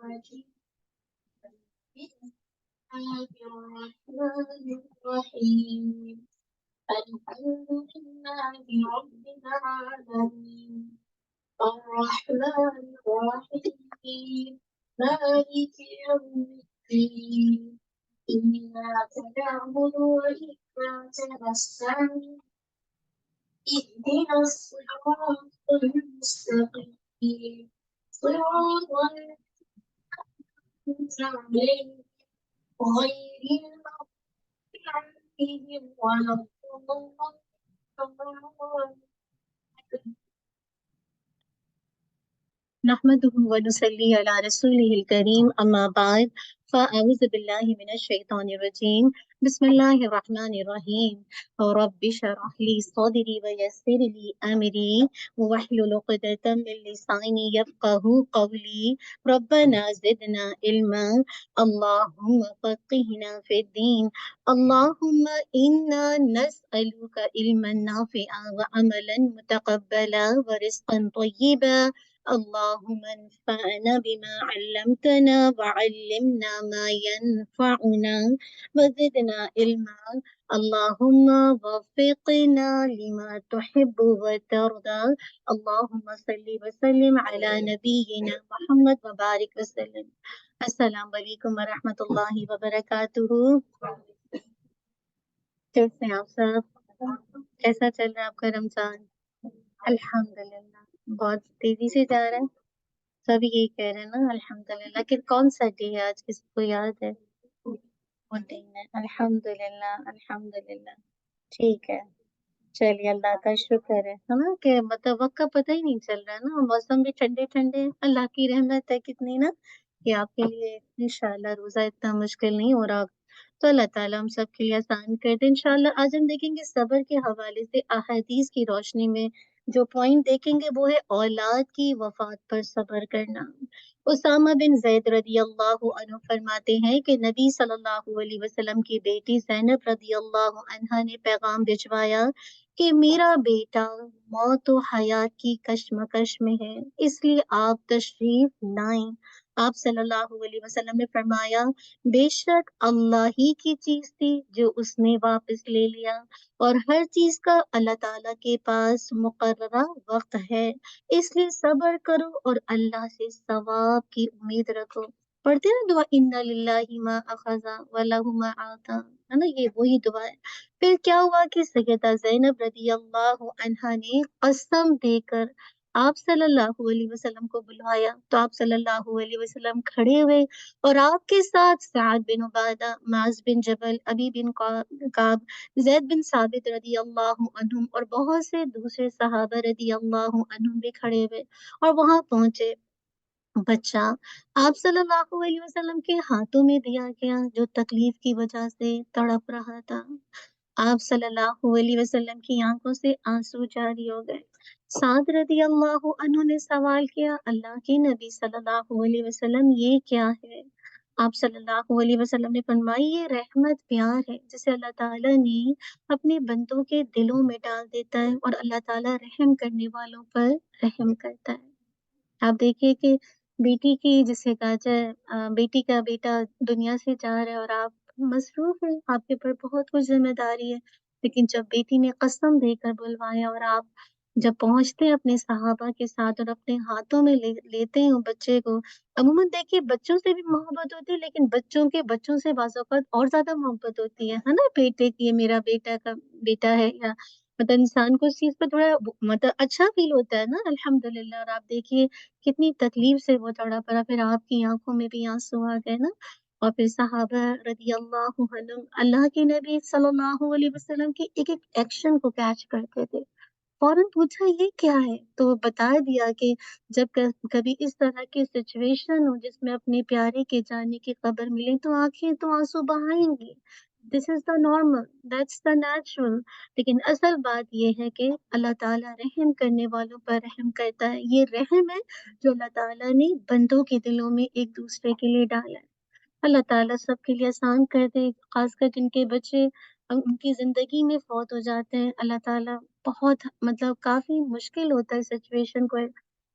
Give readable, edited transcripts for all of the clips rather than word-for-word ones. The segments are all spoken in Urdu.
الرجيم بسم الله الرحمن الرحيم الحمد لله رب العالمين الرحمن الرحيم مالك يوم الدين إياك نعبد وإياك نستعين اهدنا الصراط المستقيم صراط الذين عليهم غير المغضوب عليهم ولا الضالين. نحمده ونصلي على رسوله الكريم أما بعد فأعوذ بالله من الشيطان الرجيم بسم الله الرحمن الرحيم رب اشرح لي صدري ويسر لي أمري واحلل عقدة من لساني يفقهوا قولي ربنا زدنا علما اللهم فقهنا في الدين اللهم إنا نسألك علما نافعا وعملا متقبلا ورزقا طيبا اللهم انفعنا بما علمتنا وعلمنا ما ينفعنا وزدنا علما اللهم وفقنا لما تحب وترضى اللهم صل وسلم على نبينا محمد وبارك وسلم. السلام علیکم ورحمۃ اللہ وبرکاتہ. کیسے ہیں آپ سب؟ کیسا چل رہا ہے آپ کا رمضان؟ الحمدللہ بہت تیزی سے جا رہا ہے. سب یہی کہہ رہے ہیں نا الحمدللہ. کہ کون سا ڈے ہے آج؟ کسی کو یاد ہے؟ الحمدللہ الحمدللہ. ٹھیک ہے چلیے اللہ کا شکر ہے نا کہ مطلب وقت کا پتہ ہی نہیں چل رہا ہے نا. موسم بھی ٹھنڈے ٹھنڈے. اللہ کی رحمت ہے کتنی نا کہ آپ کے لیے انشاءاللہ روزہ اتنا مشکل نہیں ہو رہا. تو اللہ تعالیٰ ہم سب کے لیے آسان کر دیں انشاءاللہ. آج ہم دیکھیں گے صبر کے حوالے سے احادیث کی روشنی میں جو پوائنٹ دیکھیں گے وہ ہے اولاد کی وفات پر صبر کرنا. اسامہ بن زید رضی اللہ عنہ فرماتے ہیں کہ نبی صلی اللہ علیہ وسلم کی بیٹی زینب رضی اللہ عنہا نے پیغام بھجوایا کہ میرا بیٹا موت و حیات کی کشمکش میں ہے اس لیے آپ تشریف لائیں. آپ صلی اللہ علیہ وسلم نے فرمایا بے شک اللہ ہی کی چیز تھی جو اس نے واپس لے لیا اور ہر چیز کا اللہ تعالیٰ کے پاس مقررہ وقت ہے اس لیے صبر کرو اور اللہ سے ثواب کی امید رکھو. پڑھتے ہیں نا دعا ان للہ ما اخذ ولہ ما آتا ہے نا. یہ وہی دعا ہے. پھر کیا ہوا کہ سیدہ زینب رضی اللہ عنہا نے قسم دے کر آپ صلی اللہ علیہ وسلم کو بلوایا تو آپ صلی اللہ علیہ وسلم کھڑے ہوئے اور آپ کے ساتھ سعد بن عبادہ، معاذ بن جبل، ابی بن کعب، زید بن ثابت رضی اللہ عنہم اور بہت سے دوسرے صحابہ رضی اللہ عنہم بھی کھڑے ہوئے اور وہاں پہنچے. بچہ آپ صلی اللہ علیہ وسلم کے ہاتھوں میں دیا گیا جو تکلیف کی وجہ سے تڑپ رہا تھا. آپ صلی اللہ علیہ وسلم کی آنکھوں سے آنسو جاری ہو گئے. سعد رضی اللہ عنہ نے سوال کیا اللہ کے نبی صلی اللہ علیہ وسلم یہ کیا ہے؟ آپ صلی اللہ علیہ وسلم نے فرمایا یہ رحمت پیار ہے جسے اللہ تعالیٰ نے اپنے بندوں کے دلوں میں ڈال دیتا ہے اور اللہ تعالیٰ رحم کرنے والوں پر رحم کرتا ہے. آپ دیکھیے کہ بیٹی کی جسے کہا جائے بیٹی کا بیٹا دنیا سے جا رہا ہے اور آپ مصروف ہیں، آپ کے اوپر بہت کچھ ذمہ داری ہے، لیکن جب بیٹی نے قسم دے کر بلوایا اور آپ جب پہنچتے ہیں اپنے صحابہ کے ساتھ اور اپنے ہاتھوں میں لیتے ہیں بچے کو. عموماً دیکھیے بچوں سے بھی محبت ہوتی ہے لیکن بچوں کے بچوں سے بعض اوقات اور زیادہ محبت ہوتی ہے نا. بیٹے کی میرا بیٹا کا بیٹا ہے یا مطلب انسان کو اس چیز پہ تھوڑا مطلب اچھا فیل ہوتا ہے نا الحمدللہ. اور آپ دیکھیے کتنی تکلیف سے وہ تڑا پڑا پھر آپ کی آنکھوں میں بھی آنسو آ گئے نا. اور پھر صحابہ رضی اللہ عنہم اللہ کے نبی صلی اللہ علیہ وسلم کی ایک ایک ایکشن کو کیچ کرتے تھے. فوراً پوچھا یہ کیا ہے تو بتا دیا کہ جب کبھی اس طرح کی سچویشن ہو جس میں اپنے پیارے کے جانے کی خبر ملے تو آنکھیں تو آنسو بہائیں گی. This is the normal, that's the natural. لیکن اصل بات یہ ہے کہ اللہ تعالیٰ رحم کرنے والوں پر رحم کرتا ہے. یہ رحم ہے جو اللہ تعالیٰ نے بندوں کے دلوں میں ایک دوسرے کے لیے ڈالا ہے. اللہ تعالیٰ سب کے لیے آسان کر دے. خاص کر جن کے بچے ان کی زندگی میں فوت ہو جاتے ہیں اللہ تعالیٰ بہت مطلب کافی مشکل ہوتا ہے سچویشن کو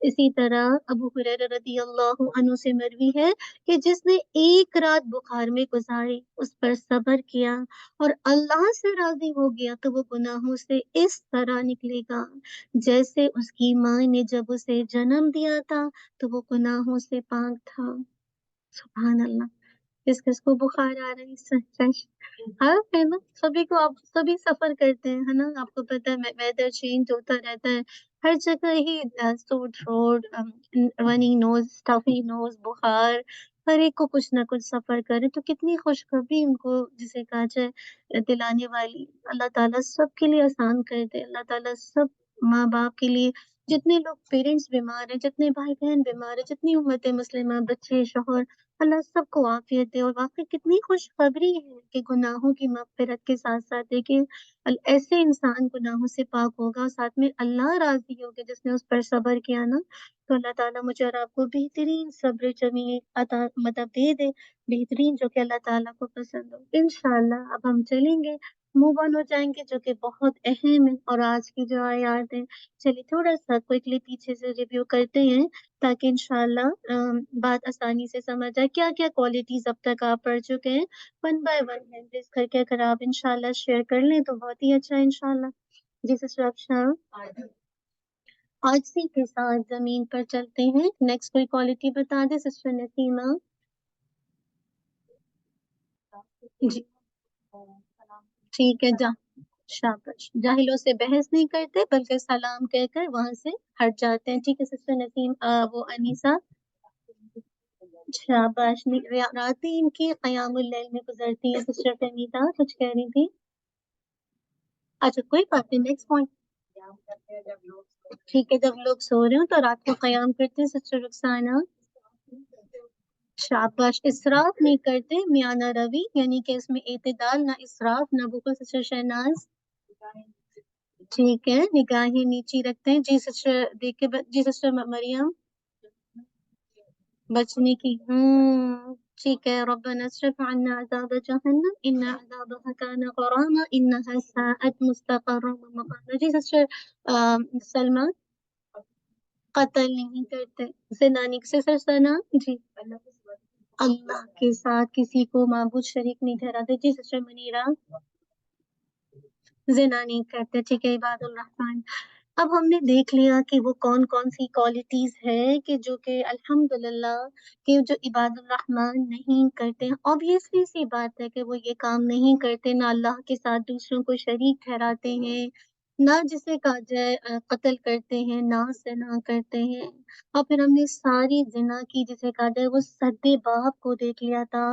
اسی طرح ابو ہریرہ رضی اللہ عنہ سے مروی ہے کہ جس نے ایک رات بخار میں گزاری، اس پر صبر کیا اور اللہ سے راضی ہو گیا تو وہ گناہوں سے اس طرح نکلے گا جیسے اس کی ماں نے جب اسے جنم دیا تھا تو وہ گناہوں سے پاک تھا۔ سبحان اللہ۔ کس کس کو بخار آ رہا ہے اس سے؟ ہاں ہے نا، سبھی کو، آپ سبھی سفر کرتے ہیں، ہے نا، آپ کو پتہ ہے ویدر چینج ہوتا رہتا ہے، ہر جگہ ہی سور تھروٹ، رنی نوز، اسٹفی نوز، بخار، ہر ایک کو کچھ نہ کچھ سفر کرے تو کتنی خوشخبری ان کو جسے کہا جائے دلانے والی۔ اللہ تعالیٰ سب کے لیے آسان کر دے، اللہ تعالیٰ سب ماں باپ کے لیے، جتنے لوگ پیرنٹس بیمار ہیں، جتنے بھائی بہن بیمار ہیں، جتنی امت مسلمہ، بچے، شوہر، اللہ سب کو عافیت دے۔ اور واقعی کتنی خوشخبری ہے کہ گناہوں کی مغفرت کے ساتھ ساتھ دیکھیں ایسے انسان گناہوں سے پاک ہوگا اور ساتھ میں اللہ راضی ہوگا جس نے اس پر صبر کیا نا، تو اللہ تعالیٰ مجھے اور آپ کو بہترین صبر جمیل عطا مطلب دے دے، بہترین جو کہ اللہ تعالیٰ کو پسند ہو انشاءاللہ۔ اب ہم چلیں گے، موو آن ہو جائیں گے، جو کہ بہت اہم ہے، اور آج کی جو آیات ہیں چلیے تھوڑا سا کوئکلی پیچھے سے ریویو کرتے ہیں تاکہ انشاءاللہ بات آسانی سے سمجھ آئے۔ کیا کیا کوالٹیز اب تک آپ پڑھ چکے ہیں، ون بائی ون ہینڈلس کر کے اگر آپ انشاءاللہ شیئر کر لیں تو بہت ہی اچھا ہے انشاءاللہ۔ جی سسٹر افشاں، آجزی کے ساتھ زمین پر چلتے ہیں، نیکسٹ کوئی کوالٹی بتا دیں سسٹر نسیمہ۔ جی ٹھیک ہے، شاباش، جاہلوں سے بحث نہیں کرتے بلکہ سلام کہہ کر وہاں سے ہٹ جاتے ہیں۔ ٹھیک ہے سسٹر نسیم، وہ انیسہ، شاباش، راتیں ان کی قیام اللیل میں گزرتی ہیں۔ سسٹر فہمیدہ کچھ کہہ رہی تھی؟ اچھا کوئی بات نہیں، نیکسٹ پوائنٹ، ٹھیک ہے، جب لوگ سو رہے ہوں تو رات کو قیام کرتے ہیں۔ سسٹر رخسانہ، شاباش، اسراف نہیں کرتے، میانہ روی، یعنی کہ اس میں اعتدال، نہ اسراف نہ بخل۔ سسٹر شہناز، ٹھیک ہے، نگاہیں نیچی رکھتے ہیں۔ جی سسٹر دیکھ کے جی سسٹر مریم، بچنے کی، ٹھیک ہے، ربنا اصرف عنا عذاب جہنم ان عذابها كان غراما انها ساءت مستقرا ومقاما۔ جی سسٹر سلمى، قتل نہیں کرتے، زنا نہیں، سسٹر ثنا، جی اللہ کے ساتھ کسی کو معبود شریک نہیں ٹھہراتے۔ جی سسٹر منیرہ، زنا نہیں کرتے، ٹھیک ہے، عباد الرحمن۔ اب ہم نے دیکھ لیا کہ وہ کون کون سی کوالٹیز ہے کہ جو کہ الحمدللہ کہ جو عباد الرحمن نہیں کرتے، obviously سی بات ہے کہ وہ یہ کام نہیں کرتے، نہ اللہ کے ساتھ دوسروں کو شریک ٹھہراتے ہیں، نہ جسے کہا جائے قتل کرتے ہیں، نہ زنا کرتے ہیں۔ اور پھر ہم نے ساری زنا کی جسے کہا جائے وہ سد باب کو دیکھ لیا تھا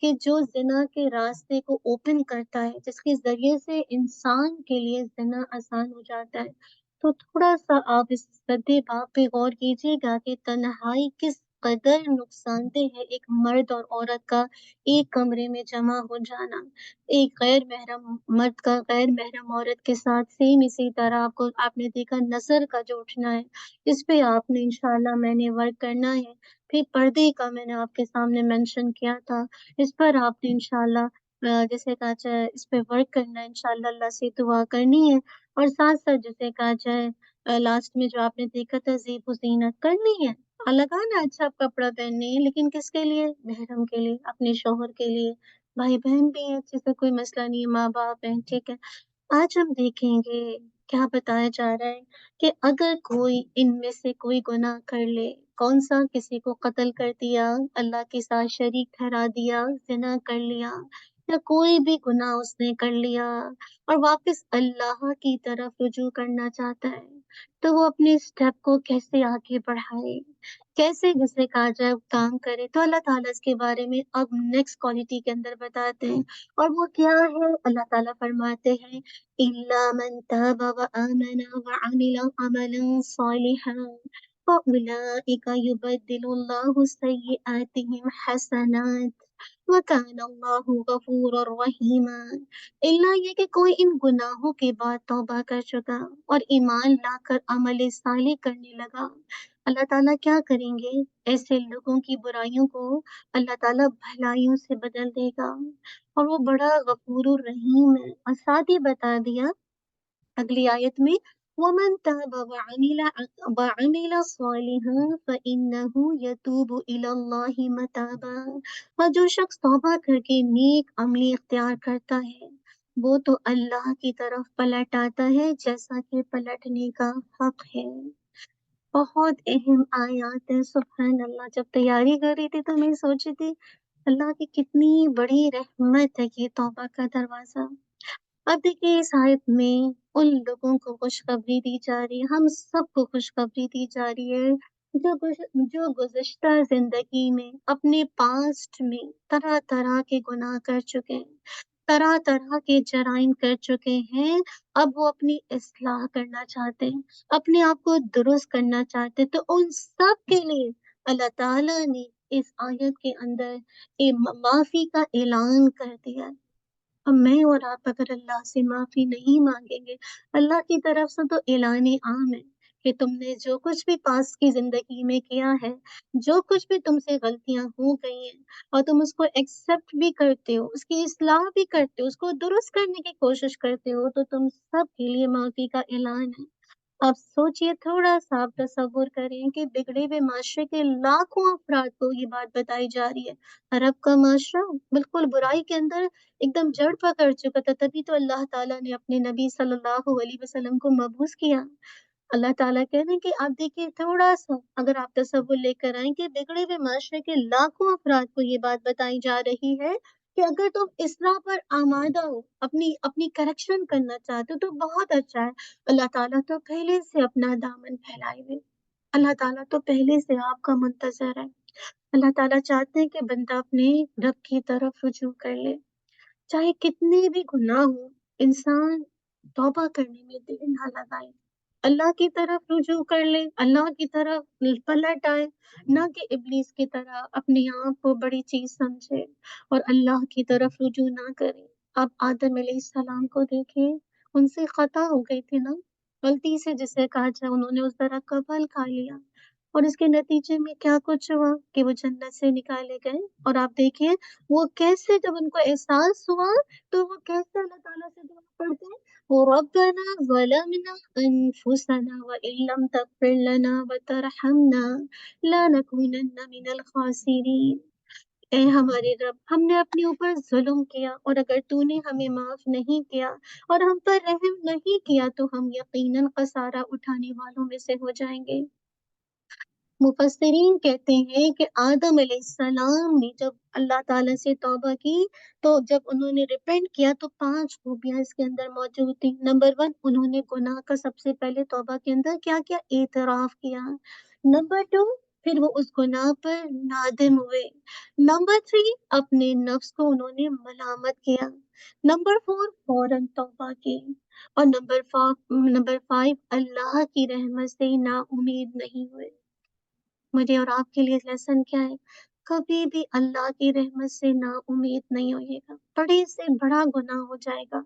کہ جو زنا کے راستے کو اوپن کرتا ہے، جس کے ذریعے سے انسان کے لیے زنا آسان ہو جاتا ہے۔ تو تھوڑا سا آپ اس سد باب پہ غور کیجیے گا کہ تنہائی کس قدر نقصان دہ ہے، ایک مرد اور عورت کا ایک کمرے میں جمع ہو جانا، ایک غیر محرم مرد کا غیر محرم عورت کے ساتھ سیم اسی طرح آپ نے دیکھا نظر کا جو اٹھنا ہے، اس پہ آپ نے انشاءاللہ میں نے ورک کرنا ہے۔ پھر پردے کا میں نے آپ کے سامنے مینشن کیا تھا، اس پر آپ نے انشاءاللہ جیسے کہا جائے اس پہ ورک کرنا ہے، انشاءاللہ اللہ سے دعا کرنی ہے، اور ساتھ ساتھ جسے کہا جائے لاسٹ میں جو آپ نے دیکھا تھا زیب و زینت کرنی ہے، لگانا اچھا کپڑا پہننے ہے، لیکن کس کے لیے؟ محرم کے لیے، اپنے شوہر کے لیے، بھائی بہن بھی ہیں اچھے سے کوئی مسئلہ نہیں ہے، ماں باپ ہیں، ٹھیک ہے۔ آج ہم دیکھیں گے کیا بتایا جا رہا ہے کہ اگر کوئی ان میں سے کوئی گناہ کر لے، کون سا؟ کسی کو قتل کر دیا، اللہ کے ساتھ شریک ٹھہرا دیا، زنا کر لیا، یا کوئی بھی گناہ اس نے کر لیا اور واپس اللہ کی طرف رجوع کرنا چاہتا ہے، تو وہ اپنے اسٹیپ کو کیسے آگے بڑھائے، کیسے جسے کہا جائے کام کرے، تو اللہ تعالیٰ اس کے بارے میں اب نیکسٹ کوالٹی کے اندر بتاتے ہیں، اور وہ کیا ہے؟ اللہ تعالیٰ فرماتے ہیں إِلَّا مَن تَابَ وَآمَنَ وَعَمِلَ عَمَلًا صَالِحًا فَأُولَئِكَ يُبَدِّلُ اللَّهُ سَيِّئَاتِهِمْ حَسَنَاتٍ وَكَانَ اللَّهُ غَفُورًا رَحِيمًا۔ اللہ یہ کہ کوئی ان گناہوں کے بعد توبہ کر چکا اور ایمان لا کر عمل صالح کرنے لگا، اللہ تعالیٰ کیا کریں گے؟ ایسے لوگوں کی برائیوں کو اللہ تعالیٰ بھلائیوں سے بدل دے گا، اور وہ بڑا غفور الرحیم ہے۔ اور ساتھ ہی بتا دیا اگلی آیت میں وَمَن تَابَ وَعَمِلَ صَالِحًا فَإِنَّهُ يَتُوبُ إِلَى اللَّهِ مَتَابًا، اور جو شخص توبہ کر کے نیک عملی اختیار کرتا ہے وہ تو اللہ کی طرف پلٹ آتا ہے جیسا کہ پلٹنے کا حق ہے۔ بہت اہم آیات ہے، سبحان اللہ۔ جب تیاری کر رہی تھی تو میں سوچ رہی تھی اللہ کی کتنی بڑی رحمت ہے یہ توبہ کا دروازہ۔ اب دیکھیے اس آیت میں ان لوگوں کو خوشخبری دی جا رہی ہے، ہم سب کو خوشخبری دی جا رہی ہے جو گزشتہ زندگی میں اپنے پاسٹ میں طرح طرح کے گناہ کر چکے ہیں، طرح طرح کے جرائم کر چکے ہیں، اب وہ اپنی اصلاح کرنا چاہتے ہیں، اپنے آپ کو درست کرنا چاہتے ہیں، تو ان سب کے لیے اللہ تعالیٰ نے اس آیت کے اندر معافی کا اعلان کر دیا ہے۔ اب میں اور آپ اگر اللہ سے معافی نہیں مانگیں گے، اللہ کی طرف سے تو اعلان عام ہے کہ تم نے جو کچھ بھی پاس کی زندگی میں کیا ہے، جو کچھ بھی تم سے غلطیاں ہو گئی ہیں اور تم اس کو ایکسیپٹ بھی کرتے ہو، اس کی اصلاح بھی کرتے ہو، اس کو درست کرنے کی کوشش کرتے ہو، تو تم سب کے لیے معافی کا اعلان ہے۔ آپ سوچئے، تھوڑا سا آپ تصور کریں کہ بگڑے ہوئے معاشرے کے لاکھوں افراد کو یہ بات بتائی جا رہی ہے۔ عرب کا معاشرہ بالکل برائی کے اندر ایک دم جڑ پکڑ چکا تھا، تبھی تو اللہ تعالیٰ نے اپنے نبی صلی اللہ علیہ وسلم کو مبعوث کیا۔ اللہ تعالیٰ کہہ رہے ہیں کہ آپ دیکھیے تھوڑا سا اگر آپ تصور لے کر آئیں کہ بگڑے ہوئے معاشرے کے لاکھوں افراد کو یہ بات بتائی جا رہی ہے کہ اگر تم اصلاح پر آمادہ ہو، اپنی کریکشن کرنا چاہتے ہو تو بہت اچھا ہے۔ اللہ تعالیٰ تو پہلے سے اپنا دامن پھیلائے ہوئے، اللہ تعالیٰ تو پہلے سے آپ کا منتظر ہے۔ اللہ تعالیٰ چاہتے ہیں کہ بندہ اپنے رب کی طرف رجوع کر لے، چاہے کتنے بھی گناہ ہو، انسان توبہ کرنے میں دیر نہ لگائے، اللہ کی طرف رجوع کر لے، اللہ کی طرف پلٹ آئے، نہ کہ ابلیس کی طرح اپنے آپ کو بڑی چیز سمجھے اور اللہ کی طرف رجوع نہ کرے۔ آپ آدم علیہ السلام کو دیکھیں، ان سے خطا ہو گئی تھی نا، غلطی سے جسے کہا جائے انہوں نے اس درخت کا پھل کھا لیا، اور اس کے نتیجے میں کیا کچھ ہوا کہ وہ جنت سے نکالے گئے۔ اور آپ دیکھیے وہ کیسے جب ان کو احساس ہوا تو وہ کیسے اللہ تعالیٰ سے دعا پڑھتے ہیں، ربنا ظلمنا انفسنا وان لم تغفر لنا وترحمنا لنكونن من الخاسرین۔ اے ہمارے رب، ہم نے اپنے اوپر ظلم کیا اور اگر تو نے ہمیں معاف نہیں کیا اور ہم پر رحم نہیں کیا تو ہم یقیناً خسارہ اٹھانے والوں میں سے ہو جائیں گے۔ مفسرین کہتے ہیں کہ آدم علیہ السلام نے جب اللہ تعالیٰ سے توبہ کی تو جب انہوں نے ریپینٹ کیا تو 5 خوبیاں اس کے اندر موجود تھیں۔ نمبر 1، انہوں نے گناہ کا سب سے پہلے توبہ کے اندر کیا کیا؟ اعتراف کیا۔ نمبر 2، پھر وہ اس گناہ پر نادم ہوئے۔ نمبر 3، اپنے نفس کو انہوں نے ملامت کیا۔ نمبر 4، فوراً توبہ کی۔ اور نمبر 5، اللہ کی رحمت سے نا امید نہیں ہوئے۔ مجھے اور آپ کے لیے لیسن کیا ہے؟ کبھی بھی اللہ کی رحمت سے نا امید نہیں ہوئے گا، بڑے سے بڑا گناہ ہو جائے گا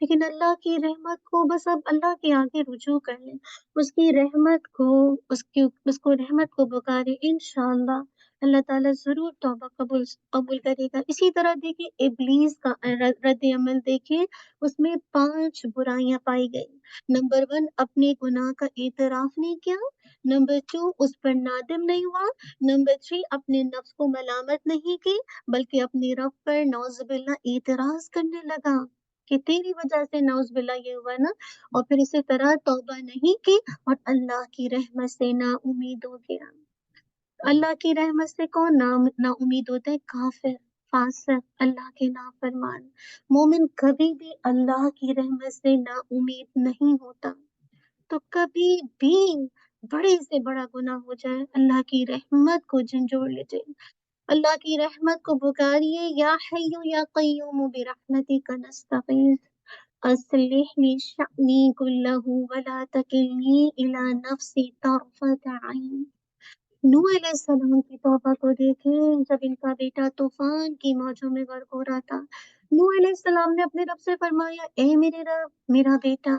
لیکن اللہ کی رحمت کو بس اب اللہ کے آگے رجوع کر لیں، اس کی رحمت کو اس کو رحمت کو پکارے، انشاءاللہ اللہ تعالیٰ ضرور توبہ قبول کرے گا۔ اسی طرح دیکھیں ابلیس کا رد عمل دیکھیں، اس میں 5 برائیاں پائی گئی۔ نمبر 1، اپنے گناہ کا اعتراف نہیں کیا۔ نمبر 2، اس پر نادم نہیں ہوا۔ نمبر 3، اپنے نفس کو ملامت نہیں کی بلکہ اپنے رب پر نعوذ باللہ اعتراض کرنے لگا کہ تیری وجہ سے نعوذ باللہ یہ ہوا نا، اور پھر اسی طرح توبہ نہیں کی اور اللہ کی رحمت سے نا امید ہو گیا۔ اللہ کی رحمت سے کون نا امید ہوتا ہے؟ کافر، فاسق، اللہ کے نافرمان۔ مومن کبھی بھی اللہ کی رحمت سے نا امید نہیں ہوتا۔ تو کبھی بھی بڑے سے بڑا گناہ ہو جائے، اللہ کی رحمت کو جھنجھوڑ لیجیے، اللہ کی رحمت کو پکاریے، یا حی یا قیوم برحمتک نستغیث اصلح لی شأنی کلہ ولا تکلنی الی نفسی طرفت عین۔ نوح علیہ السلام کی توبہ کو دیکھیں، جب ان کا بیٹا طوفان کی موجوں میں غرق ہو رہا تھا، نوح علیہ السلام نے اپنے رب سے فرمایا، اے میرے رب، میرا بیٹا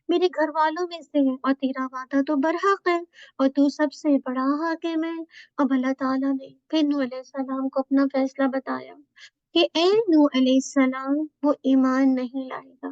میرے گھر والوں میں سے ہے اور تیرا وعدہ تو برحق ہے اور تو سب سے بڑا حاکم ہے۔ اب اللہ تعالیٰ نے پھر نوح علیہ السلام کو اپنا فیصلہ بتایا کہ اے نوح علیہ السلام، وہ ایمان نہیں لائے گا،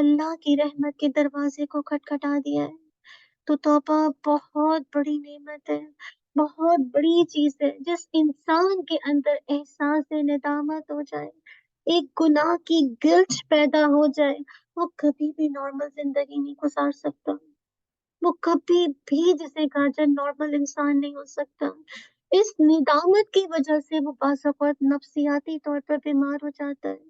اللہ کی رحمت کے دروازے کو کھٹکھٹا دیا ہے، تو توبہ بہت بڑی نعمت ہے، بہت بڑی چیز ہے۔ جس انسان کے اندر احساس ندامت ہو جائے، ایک گناہ کی گلٹ پیدا ہو جائے، وہ کبھی بھی نارمل زندگی نہیں گزار سکتا، وہ کبھی بھی جسے کہا جائے نارمل انسان نہیں ہو سکتا۔ اس ندامت کی وجہ سے وہ بعض اوقات نفسیاتی طور پر بیمار ہو جاتا ہے،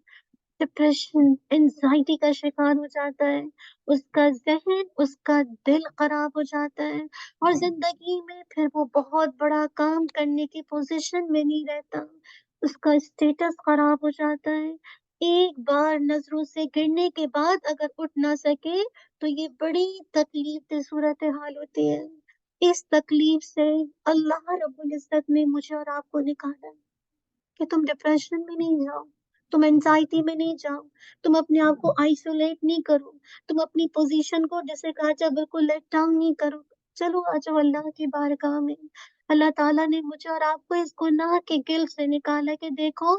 ڈپریشن، انزائٹی کا شکار ہو جاتا ہے، اس کا ذہن، اس کا دل خراب ہو جاتا ہے، اور زندگی میں پھر وہ بہت بڑا کام کرنے کی پوزیشن میں نہیں رہتا، اس کا اسٹیٹس خراب ہو جاتا ہے۔ ایک بار نظروں سے گرنے کے بعد اگر اٹھ نہ سکے تو یہ بڑی تکلیف دہ صورتحال ہوتی ہے۔ اس تکلیف سے اللہ رب العزت نے مجھے اور آپ کو نکالا ہے کہ تم ڈپریشن میں نہیں جاؤ، تم انزائٹی میں نہیں جاؤ، تم اپنے آپ کو آئسولیٹ نہیں کرو، تم اپنی پوزیشن کو جیسے کہا جائے بالکل لیٹ ڈاؤن نہیں کرو۔ چلو آ جاؤ اللہ کی بارگاہ میں۔ اللہ تعالیٰ نے مجھے اور آپ کو اس گناہ کے گل سے نکالا کہ دیکھو،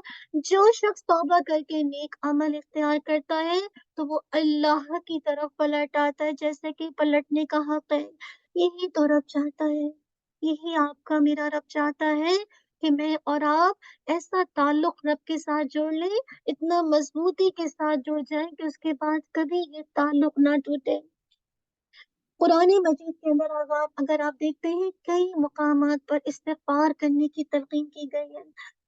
جو شخص توبہ کر کے نیک عمل اختیار کرتا ہے تو وہ اللہ کی طرف پلٹ آتا ہے، جیسے کہ پلٹنے کا حق ہے۔ یہی تو رب چاہتا ہے، یہی آپ کا میرا رب چاہتا ہے کہ میں اور آپ ایسا تعلق رب کے ساتھ جوڑ لیں، اتنا مضبوطی کے ساتھ جڑ جائیں کہ اس کے بعد کبھی یہ تعلق نہ ٹوٹے۔ قرآن مجید کے اندر اگر آپ دیکھتے ہیں کئی مقامات پر استغفار کرنے کی تلقین کی گئی ہے۔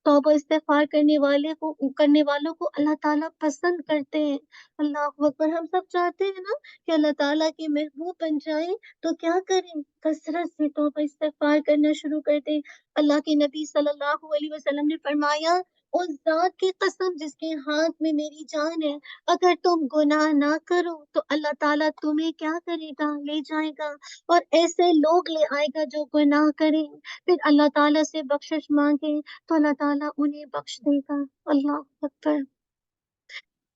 توبہ استغفار کرنے والوں کو اللہ تعالیٰ پسند کرتے ہیں۔ اللہ اکبر، ہم سب چاہتے ہیں نا کہ اللہ تعالیٰ کے محبوب بن جائیں، تو کیا کریں؟ کثرت سے توبہ استغفار کرنا شروع کر دیں۔ اللہ کے نبی صلی اللہ علیہ وسلم نے فرمایا، اس ذات کی قسم جس کے ہاتھ میں میری جان ہے، اگر تم گناہ نہ کرو تو اللہ تعالیٰ تمہیں کیا کرے گا؟ لے جائے گا، اور ایسے لوگ لے آئے گا جو گناہ کریں، پھر اللہ تعالیٰ سے بخشش مانگے تو اللہ تعالیٰ انہیں بخش دے گا۔ اللہ اکبر۔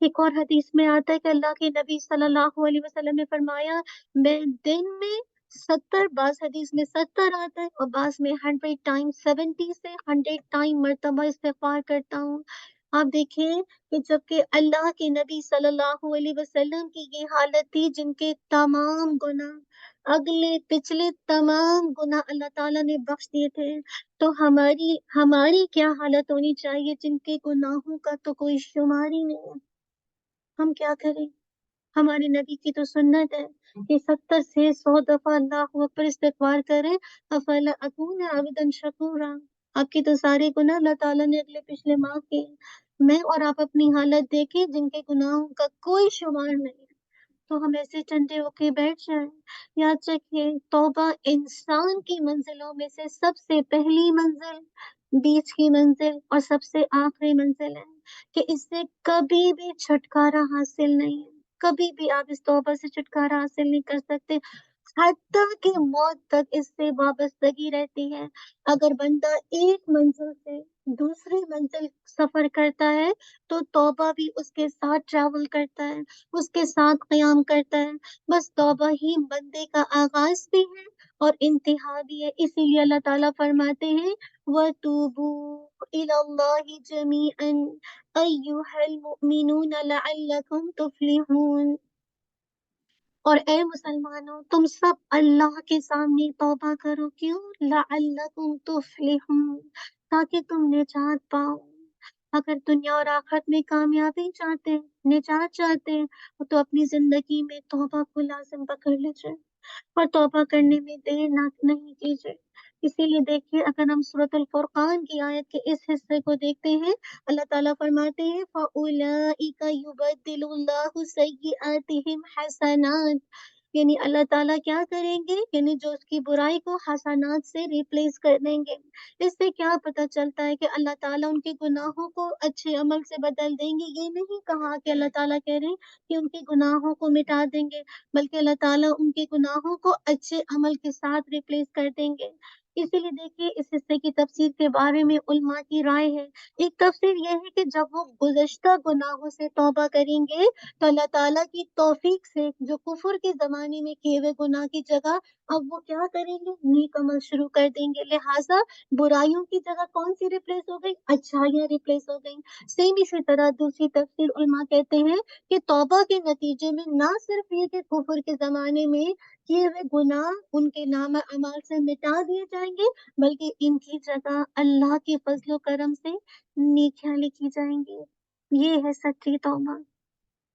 ایک اور حدیث میں آتا ہے کہ اللہ کے نبی صلی اللہ علیہ وسلم نے فرمایا، میں دن میں 70، بعض حدیث میں 70 آتا ہے اور بعض میں 100 ٹائم، 70 سے 100 ٹائم مرتبہ استغفار کرتا ہوں۔ آپ دیکھیں کہ جب کہ اللہ کے نبی صلی اللہ علیہ وسلم کی یہ حالت تھی، جن کے تمام گناہ، اگلے پچھلے تمام گناہ اللہ تعالیٰ نے بخش دیے تھے، تو ہماری کیا حالت ہونی چاہیے جن کے گناہوں کا تو کوئی شمار ہی نہیں ہے؟ ہم کیا کریں؟ ہمارے نبی کی تو سنت ہے کہ 70 سے 100 دفعہ اللہ اکبر استغفار کریں۔ افلا اکون عبدا شکورا۔ آپ کی تو سارے گناہ اللہ تعالیٰ نے اگلے پچھلے معاف کیے۔ میں اور آپ اپنی حالت دیکھیں جن کے گناہوں کا کوئی شمار نہیں ہے، تو ہم ایسے ٹھنڈے ہو کے بیٹھ جائیں؟ یاد رکھیے، توبہ انسان کی منزلوں میں سے سب سے پہلی منزل، بیچ کی منزل اور سب سے آخری منزل ہے، کہ اس سے کبھی بھی چھٹکارا حاصل نہیں ہے، کبھی بھی آپ اس توبہ سے چھٹکارا حاصل نہیں کر سکتے، حتیٰ کہ موت تک اس سے وابستگی رہتی ہے۔ اگر بندہ ایک منزل سے دوسری منزل سفر کرتا ہے تو توبہ بھی اس کے ساتھ ٹریول کرتا ہے، اس کے ساتھ قیام کرتا ہے۔ بس توبہ ہی بندے کا آغاز بھی ہے اور انتہا بھی ہے، اسی لیے اللہ تعالیٰ فرماتے ہیں، وَتُوبُوا إِلَى اللَّهِ جَمِيعًا أَيُّهَا الْمُؤْمِنُونَ لَعَلَّكُمْ تُفْلِحُونَ۔ اور اے مسلمانوں، تم سب اللہ کے سامنے توبہ کرو، کیوں؟ لَعَلَّكُمْ تُفْلِحُونَ، تاکہ تم نجات پاؤ۔ اگر دنیا اور آخرت میں کامیابی چاہتے ہیں، نجات چاہتے ہیں، تو اپنی زندگی میں توبہ کو لازم پکڑ لیجیے اور توبہ کرنے میں دیر نہیں کیجیے۔ اسی لیے دیکھیے، اگر ہم سورۃ الفرقان کی آیت کے اس حصے کو دیکھتے ہیں، اللہ تعالیٰ فرماتے ہیں، فَأُولَئِكَ يُبَدِّلُ اللَّهُ سَيِّئَاتِهِمْ حَسَنَاتٍ، یعنی اللہ تعالیٰ کیا کریں گے؟ یعنی جو اس کی برائی کو حسنات سے ریپلیس کر دیں گے۔ اس سے کیا پتہ چلتا ہے کہ اللہ تعالیٰ ان کے گناہوں کو اچھے عمل سے بدل دیں گے؟ یہ نہیں کہا کہ اللہ تعالیٰ کہہ رہے ہیں کہ ان کے گناہوں کو مٹا دیں گے، بلکہ اللہ تعالیٰ ان کے گناہوں کو اچھے عمل کے ساتھ ریپلیس کر دیں گے۔ اسی لیے دیکھیے اس حصے کی تفسیر کے بارے میں علماء کی رائے ہے۔ ایک تفسیر یہ ہے کہ جب وہ گزشتہ گناہوں سے توبہ کریں گے تو اللہ تعالیٰ کی توفیق سے جو کفر کے زمانے میں کیے ہوئے گناہ کی جگہ اب وہ کیا کریں گے، نیک عمل شروع کر دیں گے، لہٰذا برائیوں کی جگہ کون سی ریپلیس ہو گئی، اچھائیاں ریپلیس ہو گئیں۔ سیم اسی طرح دوسری تفسیر علماء کہتے ہیں کہ توبہ کے نتیجے میں نہ صرف یہ کہ کفر کے زمانے میں کیے ہوئے گناہ ان کے نام اعمال سے مٹا دیے جائیں گے، بلکہ ان کی جگہ اللہ کے فضل و کرم سے نیکیاں لکھی جائیں گی۔ یہ ہے سچی توبہ،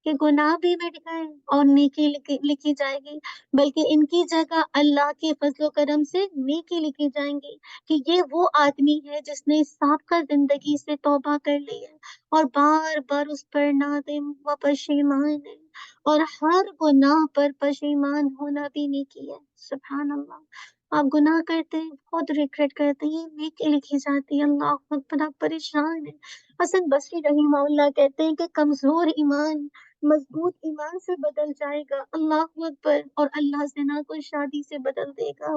کہ گناہ بھی مٹ گئے اور نیکی لکھی جائے گی، بلکہ ان کی جگہ اللہ کے فضل و کرم سے نیکی لکھی جائیں گی، کہ یہ وہ آدمی ہے جس نے سابقہ زندگی سے توبہ کر لی ہے اور بار بار اس پر نادم و پشیمان ہے، اور ہر گناہ پر پشیمان ہونا بھی نیکی ہے۔ سبحان اللہ، آپ گناہ کرتے ہیں، خود ریگریٹ کرتے ہیں، یہ نیکی لکھی جاتی ہے۔ اللہ اکبر، آپ پریشان ہیں۔ حسن بصری رحمہ اللہ کہتے ہیں کہ کمزور ایمان مضبوط ایمان سے بدل جائے گا، اللہ اکبر، اور اللہ زنا کو شادی سے بدل دے گا۔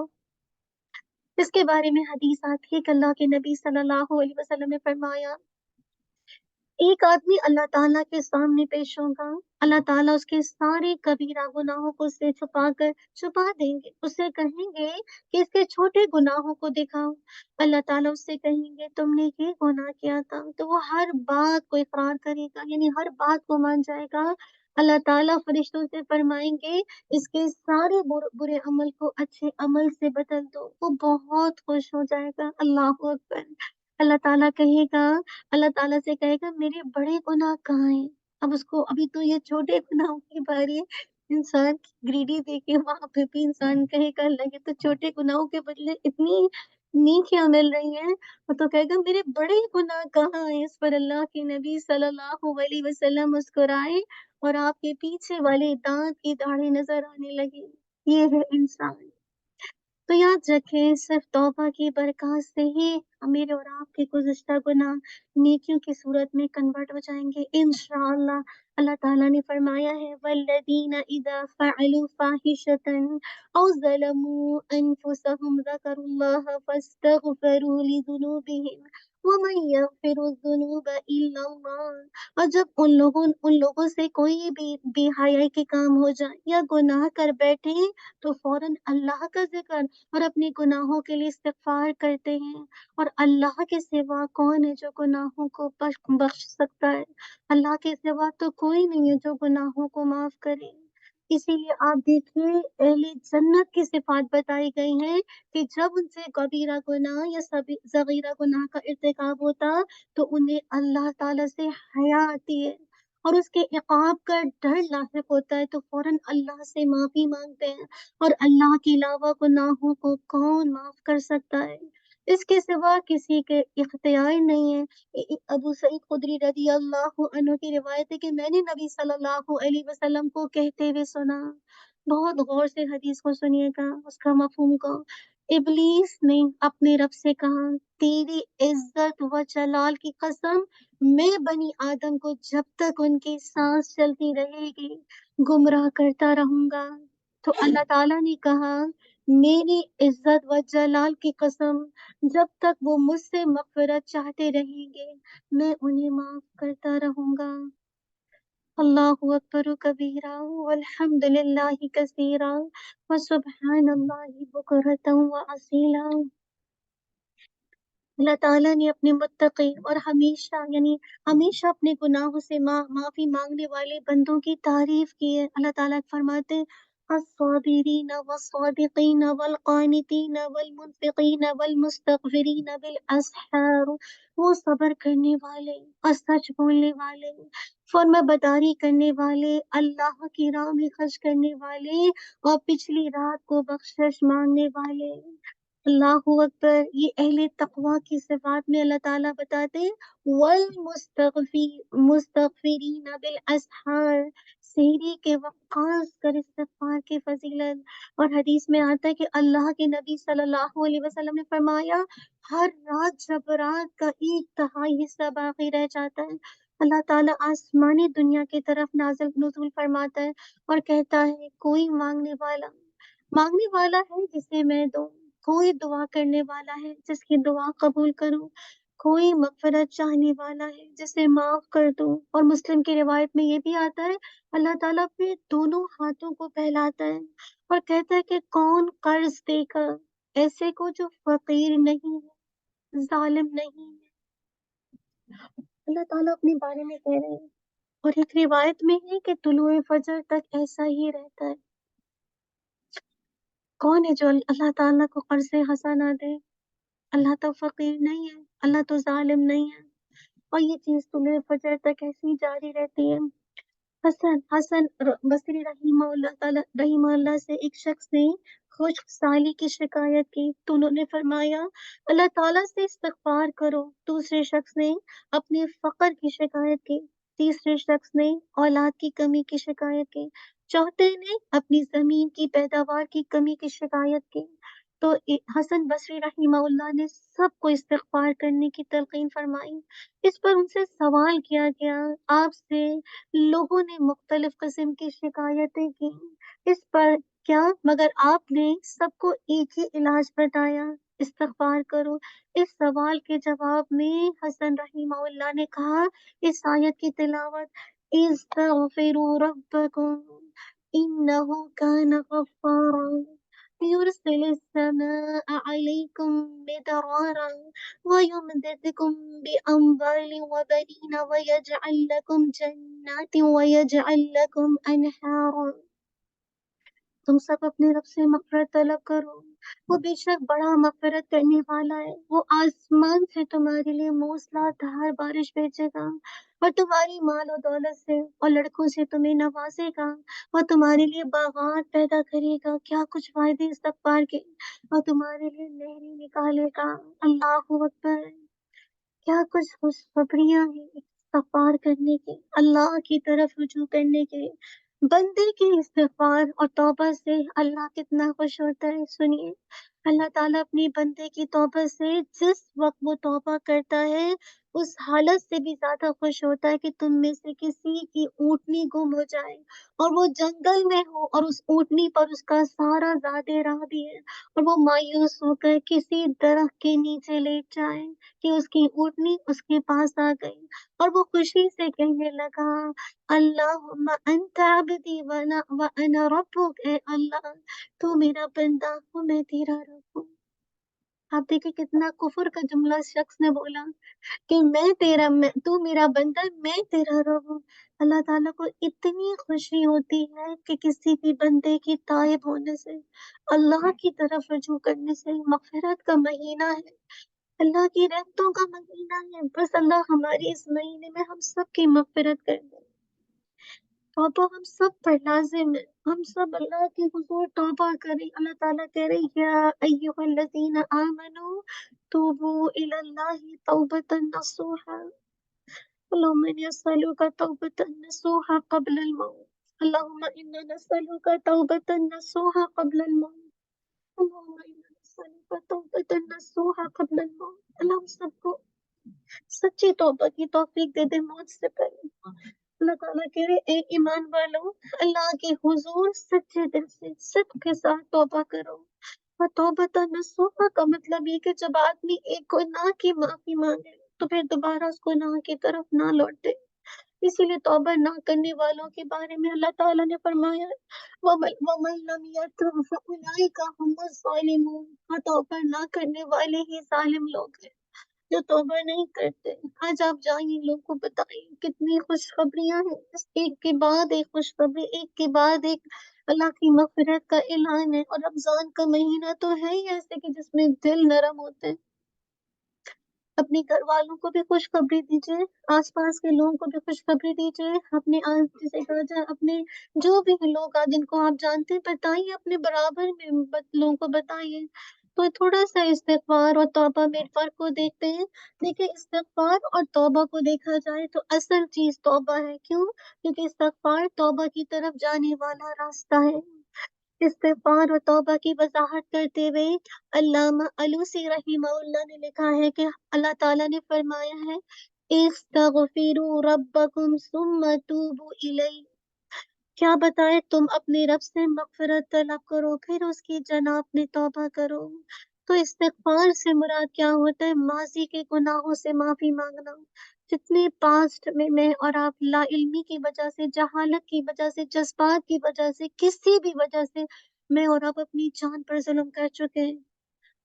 اس کے بارے میں حدیث آتی ہے کہ اللہ کے نبی صلی اللہ علیہ وسلم نے فرمایا، ایک آدمی اللہ تعالیٰ کے سامنے پیش ہوگا، اللہ تعالیٰ اس کے سارے کبیرہ گناہوں کو اس سے چھپا دیں گے، اس سے کہیں گے کہ اس کے چھوٹے گناہوں کو دکھاؤ۔ اللہ تعالیٰ اس سے کہیں گے تم نے یہ گناہ کیا تھا، تو وہ ہر بات کو اقرار کرے گا، یعنی ہر بات کو مان جائے گا۔ اللہ تعالیٰ فرشتوں سے فرمائیں گے اس کے سارے برے عمل کو اچھے عمل سے بدل دو، وہ بہت خوش ہو جائے گا۔ اللہ اکبر، اللہ تعالیٰ کہے گا، اللہ تعالیٰ سے کہے گا میرے بڑے گناہ کہاں ہیں؟ اب اس کو ابھی تو یہ چھوٹے گناہوں کی باری ہے۔ انسان کی گریڈی دیکھے وہاں پہ بھی انسان کہے گا اللہ یہ تو چھوٹے گناہوں کے بدلے اتنی نیکیاں مل رہی ہیں، وہ تو کہے گا میرے بڑے گناہ کہاں ہیں؟ اس پر اللہ کے نبی صلی اللہ علیہ وسلم مسکرائے اور آپ کے پیچھے والے دانت کی داڑھی نظر آنے لگی۔ یہ ہے انسان۔ تو یاد رکھیں صرف توبہ کی برکات سے ہی میرے اور آپ کے گزشتہ گناہ نیکیوں کی صورت میں کنورٹ ہو جائیں گے انشاءاللہ۔ اللہ تعالیٰ نے فرمایا ہے وَالَّذِينَ إِذَا فَعَلُوا فَاحِشَةً أَوْ ظَلَمُوا أَنفُسَهُمْ ذَكَرُوا اللَّهَ فَاسْتَغْفَرُوا لِذُنُوبِهِمْ وَمَن يَغْفِرُ الذُّنُوبَ إِلَّا اللَّهُ، اور جب ان لوگوں سے کوئی بھی بے حیائی کے کام ہو جائے یا گناہ کر بیٹھے تو فوراً اللہ کا ذکر اور اپنے گناہوں کے لیے استغفار کرتے ہیں، اور اللہ کے سوا کون ہے جو گناہوں کو بخش سکتا ہے؟ اللہ کے سوا تو کوئی نہیں ہے جو گناہوں کو معاف کرے۔ اسی لیے آپ دیکھیے اہل جنت کی صفات بتائی گئی ہیں کہ جب ان سے کبیرہ گناہ یا صغیرہ گناہ کا ارتکاب ہوتا تو انہیں اللہ تعالیٰ سے حیا آتی ہے اور اس کے عقاب کا ڈر لاحق ہوتا ہے، تو فوراً اللہ سے معافی مانگتے ہیں، اور اللہ کے علاوہ گناہوں کو کون معاف کر سکتا ہے؟ اس کے سوا کسی کے اختیار نہیں ہے۔ ابو سعید خدری رضی اللہ عنہ کی روایت ہے کہ میں نے نبی صلی اللہ علیہ وسلم کو کہتے ہوئے سنا، بہت غور سے حدیث کو سنیے گا، اس کا مفہوم کو۔ ابلیس نے اپنے رب سے کہا تیری عزت و جلال کی قسم، میں بنی آدم کو جب تک ان کی سانس چلتی رہے گی گمراہ کرتا رہوں گا۔ تو اللہ تعالیٰ نے کہا میری عزت و جلال کی قسم، جب تک وہ مجھ سے مغفرت چاہتے رہیں گے میں انہیں معاف کرتا رہوں گا۔ اللہ اکبر کبیرہ والحمد للہ کثیرہ وسبحان اللہ بکرۃ واصیلا۔ اللہ تعالیٰ نے اپنے متقی اور ہمیشہ اپنے گناہوں سے معافی مانگنے والے بندوں کی تعریف کی ہے۔ اللہ تعالیٰ فرماتے الصابرین والصادقین والقانتین والمنفقین والمستغفرین بالاسحار، وہ صبر کرنے والے اور سچ بولنے والے، فرما برداری کرنے والے، اللہ کی راہ میں خرچ کرنے والے، اور پچھلی رات کو بخشش مانگنے والے۔ اللہ اکبر، یہ اہل تقوی کی صفات میں اللہ تعالیٰ بتاتے ہیں مستغفرین بالاسحار، سحری کے وقت خاص کر استغفار کی فضیلت۔ اور حدیث میں آتا ہے کہ اللہ کے نبی صلی اللہ علیہ وسلم نے فرمایا ہر رات جب رات کا 1/3 حصہ باقی رہ جاتا ہے، اللہ تعالیٰ آسمانی دنیا کی طرف نزول فرماتا ہے اور کہتا ہے کوئی مانگنے والا ہے جسے میں دوں، کوئی دعا کرنے والا ہے جس کی دعا قبول کروں، کوئی مغفرت چاہنے والا ہے جسے معاف کر دوں۔ اور مسلم کی روایت میں یہ بھی آتا ہے، اللہ تعالیٰ اپنے دونوں ہاتھوں کو پھیلاتا ہے اور کہتا ہے کہ کون قرض دے گا ایسے کو جو فقیر نہیں ہے، ظالم نہیں ہے۔ اللہ تعالیٰ اپنے بارے میں کہہ رہے ہیں۔ اور ایک روایت میں ہے کہ طلوع فجر تک ایسا ہی رہتا ہے۔ کون ہے جو اللہ تعالیٰ کو قرض حسنہ دے؟ اللہ تو فقیر نہیں ہے، اللہ تو ظالم نہیں ہے، اور یہ چیز طلوع فجر تک ایسی ہی جاری رہتی ہے۔ حسن بصری رحمہ اللہ سے ایک شخص نے خشک سالی کی شکایت کی تو انہوں نے فرمایا اللہ تعالیٰ سے استغفار کرو۔ دوسرے شخص نے اپنے فقر کی شکایت کی، تیسرے شخص نے اولاد کی کمی کی شکایت کی، چوتھے نے اپنی زمین کی پیداوار کی کمی کی شکایت کی۔ تو حسن بصری رحمہ اللہ نے سب کو استغفار کرنے کی تلقین فرمائی۔ اس پر ان سے سوال کیا گیا، آپ سے لوگوں نے مختلف قسم کی شکایتیں کی، اس پر کیا مگر آپ نے سب کو ایک ہی علاج بتایا، استغفار کرو۔ اس سوال کے جواب میں حسن رحمہ اللہ نے کہا اس آیت کی تلاوت، استغفروا ربکم انہ کان غفارا یرسل السماء علیکم مدرارا وَيُمْدِدْكُمْ بِأَمْوَالٍ وَبَنِينَ وَيَجْعَلْ لَكُمْ جَنَّاتٍ وَيَجْعَلْ لَكُمْ أَنْهَارًا۔ تم سب اپنے رب سے مغفرت طلب کرو، وہ بے شک بڑا مغفرت کرنے والا ہے۔ وہ آسمان سے تمہارے لیے موسلا دھار بارش بھیجے گا اور تمہاری مال و دولت سے اور لڑکوں سے تمہیں نوازے گا اور تمہارے لیے باغات پیدا کرے گا، کیا کچھ فائدے استغفار کے، اور تمہارے لیے نہریں نکالے گا۔ اللہ اکبر، کیا کچھ خوشخبریاں ہیں استغفار کرنے کی، اللہ کی طرف رجوع کرنے کے۔ بندے کے استغفار اور توبہ سے اللہ کتنا خوش ہوتا ہے، سنیے۔ اللہ تعالیٰ اپنی بندے کی توبہ سے جس وقت وہ توبہ کرتا ہے اس حالت سے بھی زیادہ خوش ہوتا ہے کہ تم میں سے کسی کی اونٹنی گم ہو جائے اور وہ جنگل میں ہو اور اس اونٹنی پر اس کا سارا زیادہ راہ بھی ہے اور وہ مایوس ہو کر کسی درخت کے نیچے لیٹ جائے کہ اس کی اونٹنی اس کے پاس آ گئی اور وہ خوشی سے کہنے لگا اللہم انت عبدی وانا ربک، اے اللہ تو میرا بندہ ہوں میں تیرا رب ہوں۔ آپ دیکھیں کتنا کفر کا جملہ شخص نے بولا کہ تو میرا بندہ میں تیرا رب ہوں۔ اللہ تعالیٰ کو اتنی خوشی ہوتی ہے کہ کسی بھی بندے کی تائب ہونے سے، اللہ کی طرف رجوع کرنے سے۔ مغفرت کا مہینہ ہے، اللہ کی رحمتوں کا مہینہ ہے، بس اللہ ہماری اس مہینے میں ہم سب کی مغفرت کر دے۔ توبہ ہم سب پر لازم ہے، ہم سب اللہ کے حضور توبہ کریں۔ اللہ تعالیٰ کہہ رہے یا ایھا الذین آمنوا توبوا الی اللہ توبۃ نصوحا، اللہم انی اسألک توبۃ نصوحا قبل الموت، اللہم انا نسألک توبۃ نصوحا قبل الموت، اللہم انا نسألک توبۃ نصوحا قبل الموت۔ اللہ ہم سب کو سچی توبہ کی توفیق دے دے موت سے پہلے۔ اللہ تعالیٰ کہہ رہے اے ایمان والو، اللہ کے حضور سچے دل سے صدق کے ساتھ توبہ کرو۔ اور توبہ نصوحا کا مطلب یہ کہ جب آدمی ایک گناہ کی معافی مانگے تو پھر دوبارہ اس گناہ کی طرف نہ لوٹے۔ اسی لیے توبہ نہ کرنے والوں کے بارے میں اللہ تعالیٰ نے فرمایا وَمَن لَّمْ يَتُبْ فَأُولَٰئِكَ هُمُ الظَّالِمُونَ، اور توبہ نہ کرنے والے ہی ظالم لوگ ہیں جو توبہ نہیں کرتے۔ آج آپ جائیں لوگوں کو بتائیں کتنی خوشخبریاں ہیں، ایک کے بعد ایک خوشخبری، ایک کے بعد ایک اللہ کی مغفرت کا اعلان ہے۔ اور رمضان کا مہینہ تو ہے ہی ایسے کہ جس میں دل نرم ہوتے ہیں۔ اپنے گھر والوں کو بھی خوشخبری دیجیے، آس پاس کے لوگوں کو بھی خوشخبری دیجیے، اپنے جیسے کہا جائے اپنے جو بھی لوگ جن کو آپ جانتے ہیں بتائیے، اپنے برابر میں لوگوں کو بتائیے۔ تو تھوڑا سا استغفار اور توبہ میں فرق کو دیکھتے ہیں۔ دیکھیں استغفار اور توبہ کو دیکھا جائے تو اصل چیز توبہ ہے، کیوں؟ کیونکہ استغفار توبہ کی طرف جانے والا راستہ ہے۔ استغفار اور توبہ کی وضاحت کرتے ہوئے علامہ علوسی رحمہ اللہ نے لکھا ہے کہ اللہ تعالیٰ نے فرمایا ہے استغفروا ربکم ثم توبوا الیہ، کیا بتائے تم اپنے رب سے مغفرت طلب کرو پھر اس کی جناب میں توبہ کرو۔ تو استغفار سے مراد کیا ہوتا ہے؟ ماضی کے گناہوں سے معافی مانگنا. جتنے پاسٹ میں اور آپ لا علمی کی وجہ سے، جہالت کی وجہ سے، جذبات کی وجہ سے، کسی بھی وجہ سے میں اور آپ اپنی جان پر ظلم کر چکے ہیں.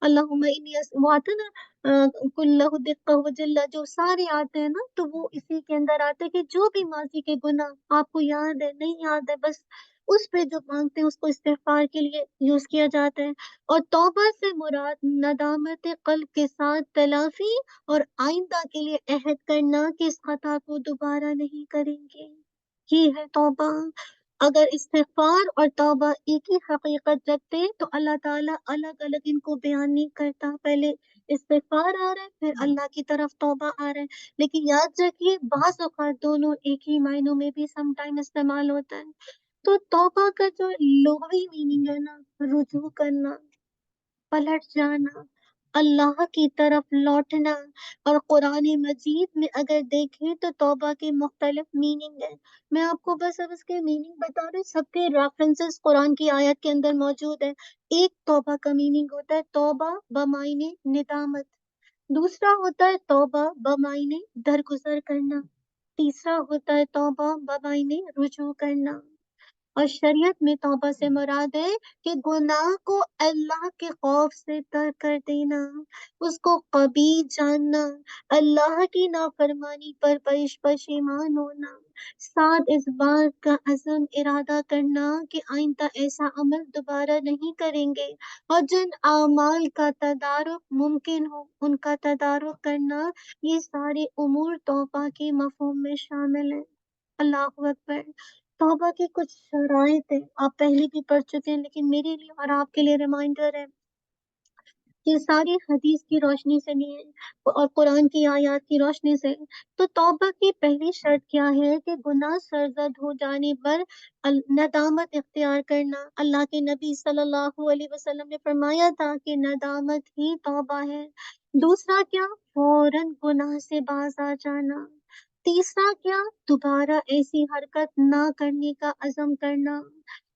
اللہم انی وہ آتا ہے نا کلہ دقہ وجلہ، جو سارے آتے ہیں نا، تو وہ اسی کے اندر آتے ہیں کہ جو بھی ماضی کے گناہ آپ کو یاد ہے، نہیں یاد ہے، بس اس پہ جو مانگتے ہیں اس کو استغفار کے لیے یوز کیا جاتا ہے. اور توبہ سے مراد ندامت قلب کے ساتھ تلافی اور آئندہ کے لیے عہد کرنا کہ اس خطا کو دوبارہ نہیں کریں گے. یہ ہے توبہ. اگر استغفار اور توبہ ایک ہی حقیقت رکھتے تو اللہ تعالیٰ الگ الگ ان کو بیان نہیں کرتا. پہلے استغفار آ رہا ہے، پھر اللہ کی طرف توبہ آ رہا ہے. لیکن یاد رکھیے بعض اوقات دونوں ایک ہی معنوں میں بھی سم ٹائم استعمال ہوتا ہے. تو توبہ کا جو لغوی میننگ ہے نا، رجوع کرنا، پلٹ جانا، اللہ کی طرف لوٹنا. اور قرآن مجید میں اگر دیکھیں تو توبہ کے مختلف میننگ ہیں. میں آپ کو بس اب اس کے میننگ بتا رہی ہوں، سب کے ریفرنسز قرآن کی آیت کے اندر موجود ہے. ایک توبہ کا میننگ ہوتا ہے توبہ بمعنی ندامت، دوسرا ہوتا ہے توبہ بمعنی درگزر کرنا، تیسرا ہوتا ہے توبہ بمعنی رجوع کرنا. اور شریعت میں توبہ سے مراد ہے کہ گناہ کو اللہ کے خوف سے ترک کر دینا، اس کو قبیح جاننا، اللہ کی نافرمانی پر پشیمان ہونا، ساتھ اس بات کا عزم ارادہ کرنا کہ آئندہ ایسا عمل دوبارہ نہیں کریں گے، اور جن اعمال کا تدارک ممکن ہو ان کا تدارک کرنا. یہ سارے امور توبہ کے مفہوم میں شامل ہیں. اللہ اکبر. توبہ کی کچھ شرائط ہیں، آپ پہلے بھی پڑھ چکے ہیں، لیکن میرے لیے اور آپ کے لیے ریمائنڈر ہے. یہ ساری حدیث کی روشنی سے نہیں ہے اور قرآن کی آیات کی روشنی سے. تو توبہ کی پہلی شرط کیا ہے کہ گناہ سرزد ہو جانے پر ندامت اختیار کرنا. اللہ کے نبی صلی اللہ علیہ وسلم نے فرمایا تھا کہ ندامت ہی توبہ ہے. دوسرا کیا؟ فوراً گناہ سے باز آ جانا. تیسرا کیا؟ دوبارہ ایسی حرکت نہ کرنے کا عزم کرنا.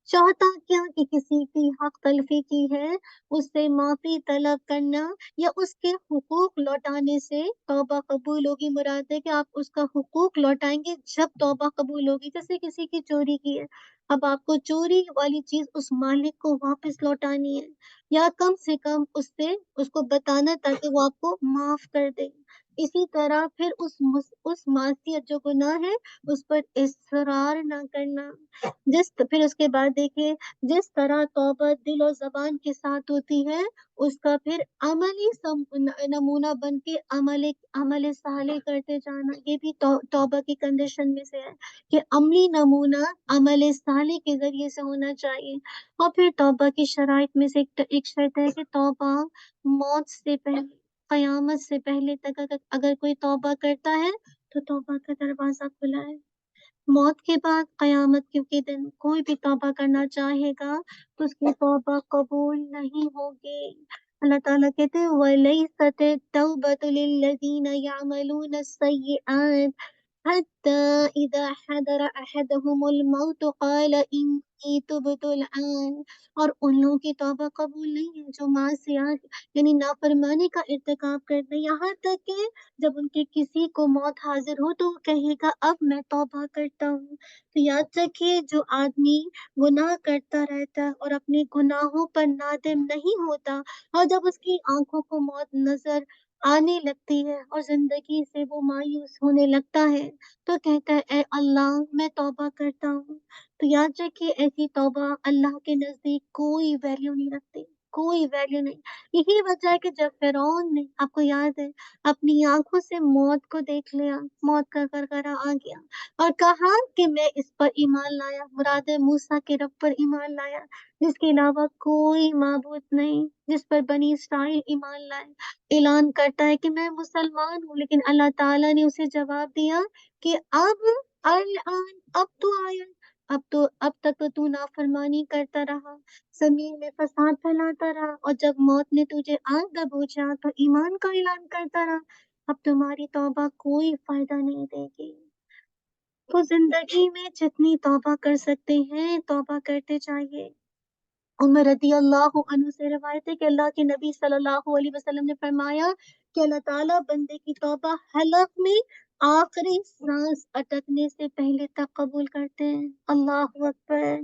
چوتھا کیا؟ کہ کسی کی حق تلفی کی ہے اس سے معافی طلب کرنا یا اس کے حقوق لوٹانے سے توبہ قبول ہوگی. مراد ہے کہ آپ اس کا حقوق لوٹائیں گے جب توبہ قبول ہوگی. جیسے کسی کی چوری کی ہے، اب آپ کو چوری والی چیز اس مالک کو واپس لوٹانی ہے، یا کم سے کم اس کو بتانا تاکہ وہ آپ کو معاف کر دے. اسی طرح پھر اس معصیت جو گناہ ہے اس پر اصرار نہ کرنا. پھر اس کے بعد دیکھیں جس طرح توبہ دل و زبان کے ساتھ ہوتی ہے، اس کا پھر عملی نمونہ بن کے عمل صالح کرتے جانا. یہ بھی توبہ کی کنڈیشن میں سے ہے کہ عملی نمونہ عمل صالح کے ذریعے سے ہونا چاہیے. اور پھر توبہ کی شرائط میں سے ایک شرط ہے کہ توبہ موت سے پہلے، قیامت سے پہلے تک اگر کوئی توبہ کرتا ہے تو توبہ کا دروازہ کھلا ہے. موت کے بعد قیامت کے دن کوئی بھی توبہ کرنا چاہے گا تو اس کی توبہ قبول نہیں ہوگی. اللہ تعالیٰ کہتے ہیں وَلَيْسَتِ التَّوْبَةُ لِلَّذِينَ يَعْمَلُونَ السَّيِّئَاتِ حَتَّى إِذَا حَضَرَ أَحَدَهُمُ الْمَوْتُ قَالَ إِنِّي تُبْتُ الْآنَ. اور ان لوگوں کی توبہ قبول نہیں ہے جو معصیات یعنی نافرمانی کا ارتکاب کرتے ہیں، یہاں تک کہ جب ان کے کسی کو موت حاضر ہو تو وہ کہے گا اب میں توبہ کرتا ہوں. تو یاد رکھیے جو آدمی گناہ کرتا رہتا ہے اور اپنے گناہوں پر نادم نہیں ہوتا، اور جب اس کی آنکھوں کو موت نظر آنے لگتی ہے اور زندگی سے وہ مایوس ہونے لگتا ہے تو کہتا ہے اے اللہ میں توبہ کرتا ہوں. تو یاد رکھیے ایسی توبہ اللہ کے نزدیک کوئی ویلیو نہیں رکھتی، کوئی ویلیو نہیں. یہی وجہ ہے کہ جب فرعون نے، آپ کو یاد ہے، اپنی آنکھوں سے موت کو دیکھ لیا، موت کا کرکرا آ گیا اور کہا کہ میں اس پر ایمان لایا، مراد موسیٰ کے رب پر ایمان لایا جس کے علاوہ کوئی معبود نہیں، جس پر بنی اسرائیل ایمان لائے. اعلان کرتا ہے کہ میں مسلمان ہوں، لیکن اللہ تعالیٰ نے اسے جواب دیا کہ الان اب تو آیا، اب تک تو نافرمانی کرتا رہا، زمین میں فساد پھیلاتا رہا، اور جب موت نے تجھے آگ دبوچا تو ایمان کا اعلان کرتا رہا. اب تمہاری توبہ کوئی فائدہ نہیں دے گی. تو زندگی میں جتنی توبہ کر سکتے ہیں توبہ کرتے جائیے. عمر رضی اللہ عنہ سے روایت ہے کہ اللہ کے نبی صلی اللہ علیہ وسلم نے فرمایا کہ اللہ تعالیٰ بندے کی توبہ حلق میں آخری سانس اٹکنے سے پہلے تک قبول کرتے ہیں۔ اللہ اکبر۔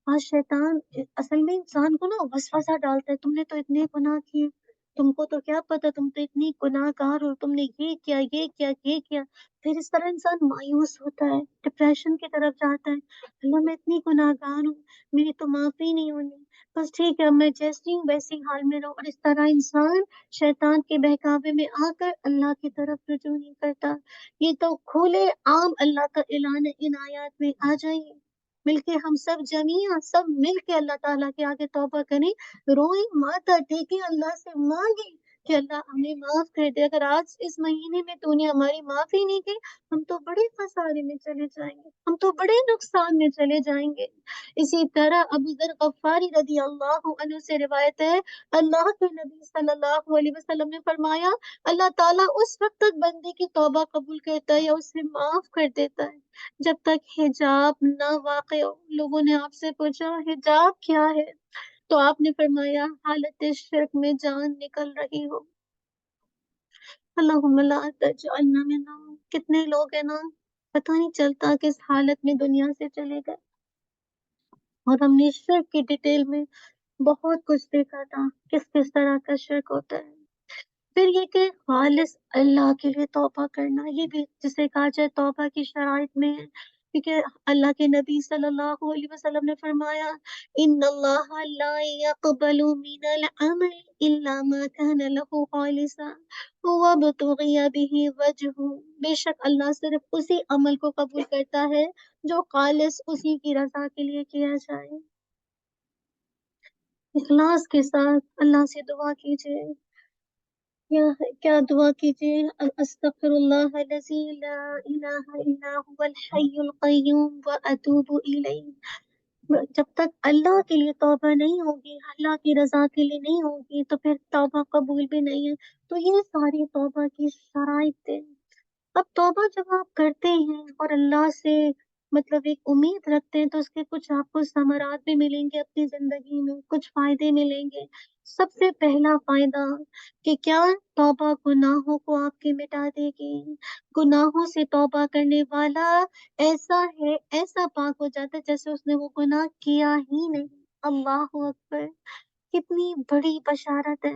اور شیطان اصل میں انسان کو نا وسوسہ ڈالتا ہے، تم نے تو اتنے گناہ کیے، تم کو تو کیا پتا، تم تو اتنی گناہ گار ہو، تم نے یہ کیا یہ کیا یہ کیا۔ پھر اس طرح انسان مایوس ہوتا ہے، ڈپریشن کی طرف جاتا ہے، اللہ میں اتنی گناہ گار ہوں، میری تو معافی نہیں ہونی، بس ٹھیک ہے میں جیسی ہوں ویسی حال میں رہوں۔ اور اس طرح انسان شیطان کے بہکاوے میں آ کر اللہ کی طرف رجوع نہیں کرتا۔ یہ تو کھلے عام اللہ کا اعلان ہے، ان آیات میں آ جائیے مل کے ہم سب جمیعا سب مل کے اللہ تعالیٰ کے آگے توبہ کریں، روئیں، ماتھا ٹیکیں، اللہ سے مانگیں کہ اللہ ہمیں معاف کر دے۔ اگر آج اس مہینے میں تو نے ہماری معافی نہیں کی، ہم تو بڑے خسارے میں چلے جائیں گے، ہم تو بڑے نقصان میں چلے جائیں گے۔ اسی طرح ابو ذر غفاری رضی اللہ عنہ سے روایت ہے، اللہ کے نبی صلی اللہ علیہ وسلم نے فرمایا اللہ تعالیٰ اس وقت تک بندے کی توبہ قبول کرتا ہے یا اسے معاف کر دیتا ہے جب تک حجاب نہ واقع ہو۔ لوگوں نے آپ سے پوچھا حجاب کیا ہے، تو آپ نے فرمایا حالت شرک میں جان نکل رہی ہو۔ اللہم لا تجعلنا منہم۔ کتنے لوگ ہیں نا پتہ نہیں چلتا کس حالت میں دنیا سے چلے گئے، اور ہم نے شرک کی ڈیٹیل میں بہت کچھ دیکھا تھا، کس کس طرح کا شرک ہوتا ہے۔ پھر یہ کہ خالص اللہ کے لیے توبہ کرنا، یہ بھی جسے کہا جائے توبہ کی شرائط میں ہے، کیونکہ اللہ کے نبی صلی اللہ علیہ وسلم نے فرمایا ان اللہ لا يقبل من العمل الا ما كان له خالصا وابتغي به وجهه۔ بے شک اللہ صرف اسی عمل کو قبول کرتا ہے جو خالص اسی کی رضا کے لیے کیا جائے۔ اخلاص کے ساتھ اللہ سے دعا کیجیے، کیا دعا کیجیے، استغفر اللہ الذی لا الہ الا هو الحی القیوم واتوب الیہ۔ جب تک اللہ کے لیے توبہ نہیں ہوگی، اللہ کی رضا کے لیے نہیں ہوگی، تو پھر توبہ قبول بھی نہیں ہے۔ تو یہ ساری توبہ کی شرائط تھے۔ اب توبہ جب آپ کرتے ہیں اور اللہ سے مطلب ایک امید رکھتے ہیں، تو اس کے کچھ آپ کو ثمرات بھی ملیں گے اپنی زندگی میں، کچھ فائدے ملیں گے۔ سب سے پہلا فائدہ کہ کیا توبہ گناہوں کو آپ کے مٹا دے گی۔ گناہوں سے توبہ کرنے والا ایسا ہے، ایسا پاک ہو جاتا ہے جیسے اس نے وہ گناہ کیا ہی نہیں۔ اللہ اکبر، کتنی بڑی بشارت ہے۔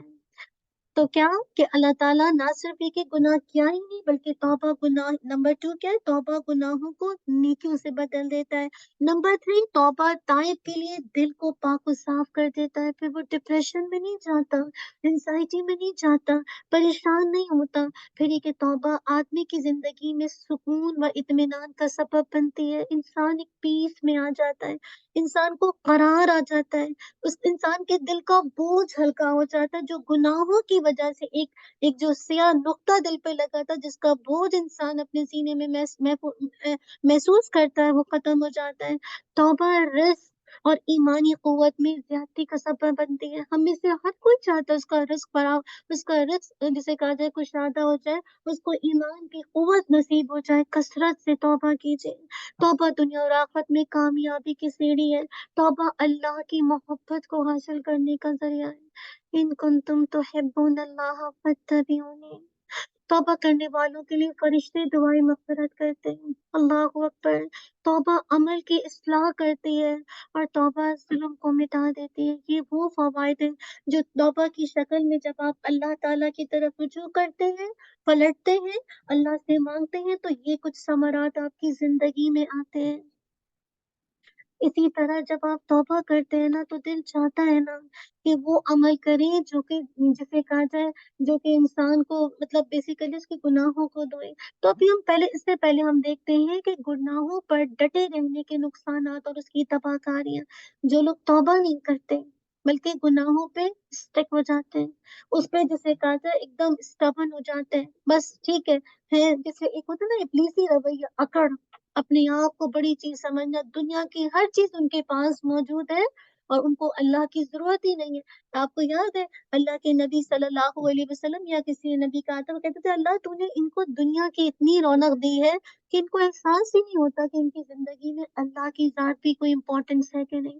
تو کیا کہ اللہ تعالیٰ نہ صرف یہ کہ گناہ کیا ہی نہیں، بلکہ توبہ گناہ نمبر 2 کیا ہے، توبہ گناہوں کو نیکیوں سے بدل دیتا ہے۔ نمبر 3 توبہ تائب کے لیے دل کو پاک و صاف کر دیتا ہے، پھر وہ ڈپریشن میں نہیں جاتا، انزائٹی میں نہیں جاتا، پریشان نہیں ہوتا۔ پھر یہ کہ توبہ آدمی کی زندگی میں سکون و اطمینان کا سبب بنتی ہے، انسان ایک پیس میں آ جاتا ہے، انسان کو قرار آ جاتا ہے، اس انسان کے دل کا بوجھ ہلکا ہو جاتا ہے، جو گناہوں کی وجہ سے ایک جو سیاہ نقطہ دل پہ لگا تھا، جس کا بوجھ انسان اپنے سینے میں محسوس کرتا ہے، وہ ختم ہو جاتا ہے۔ توبہ رزق اور ایمانی قوت میں زیادتی کا سبب بنتی ہے۔ ہم میں سے ہر کوئی چاہتا ہے اس کا رزق جسے کہا جائے کشادہ ہو جائے، اس کو ایمان کی قوت نصیب ہو جائے۔ کثرت سے توبہ کیجیے۔ توبہ دنیا اور آخرت میں کامیابی کی سیڑھی ہے۔ توبہ اللہ کی محبت کو حاصل کرنے کا ذریعہ ہے۔ ان کنتم تحبون اللہ فاتبعونی۔ توبہ کرنے والوں کے لیے فرشتے دعائیں مغفرت کرتے ہیں۔ اللہ اکبر۔ توبہ عمل کی اصلاح کرتی ہے اور توبہ ظلم کو مٹا دیتی ہے۔ یہ وہ فوائد ہیں جو توبہ کی شکل میں جب آپ اللہ تعالیٰ کی طرف رجوع کرتے ہیں، پلٹتے ہیں، اللہ سے مانگتے ہیں، تو یہ کچھ ثمرات آپ کی زندگی میں آتے ہیں۔ اسی طرح جب آپ توبہ کرتے ہیں نا، تو دل چاہتا ہے نا کہ وہ عمل کریں جو کہ جسے کہا جائے جو کہ انسان کو مطلب بیسیکلی اس کے گناہوں کو دھوئے۔ تو ابھی ہم اس سے پہلے ہم دیکھتے ہیں کہ گناہوں پر ڈٹے رہنے کے نقصانات اور اس کی تباہ کاریاں۔ جو لوگ توبہ نہیں کرتے بلکہ گناہوں پہ اسٹک ہو جاتے ہیں، اس پہ جسے کہا جائے ایک دم اسٹبن ہو جاتے ہیں، بس ٹھیک ہے جیسے ایک ہوتا ہے نا ابلیسی رویہ، اکڑ، اپنے آپ کو بڑی چیز سمجھنا، دنیا کی ہر چیز ان کے پاس موجود ہے اور ان کو اللہ کی ضرورت ہی نہیں ہے۔ آپ کو یاد ہے اللہ کے نبی صلی اللہ علیہ وسلم یا کسی نبی کا آتا، وہ کہتے تھے اللہ تو نے ان کو دنیا کی اتنی رونق دی ہے کہ ان کو احساس ہی نہیں ہوتا کہ ان کی زندگی میں اللہ کی ذات بھی کوئی امپورٹنس ہے کہ نہیں۔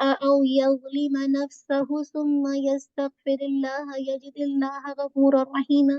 أو يظلم نفسه ثم يستغفر الله يجد الله غفورا رحيما।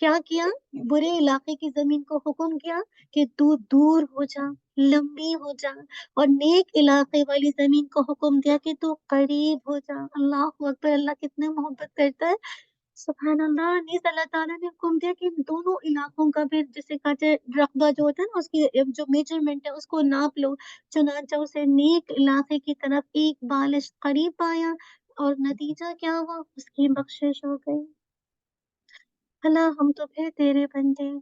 کیا کیا؟ برے علاقے کی زمین کو حکم کیا کہ تو دور ہو جا، لمبی ہو جا، اور نیک علاقے والی زمین کو حکم دیا کہ تو قریب ہو جا۔ اللہ اکبر! اللہ کتنے محبت کرتا ہے، سبحان اللہ۔ نیز اللہ تعالیٰ نے حکم دیا کہ ان دونوں علاقوں کا بھی جسے کہتے ہیں رقبہ جو ہوتا ہے نا، اس کی جو میجرمنٹ ہے اس کو ناپ لو۔ چنانچہ اسے نیک علاقے کی طرف ایک بالش قریب پایا، اور نتیجہ کیا ہوا؟ اس کی بخشش ہو گئی۔ اللہ ہم تو پھر تیرے بندے ہیں،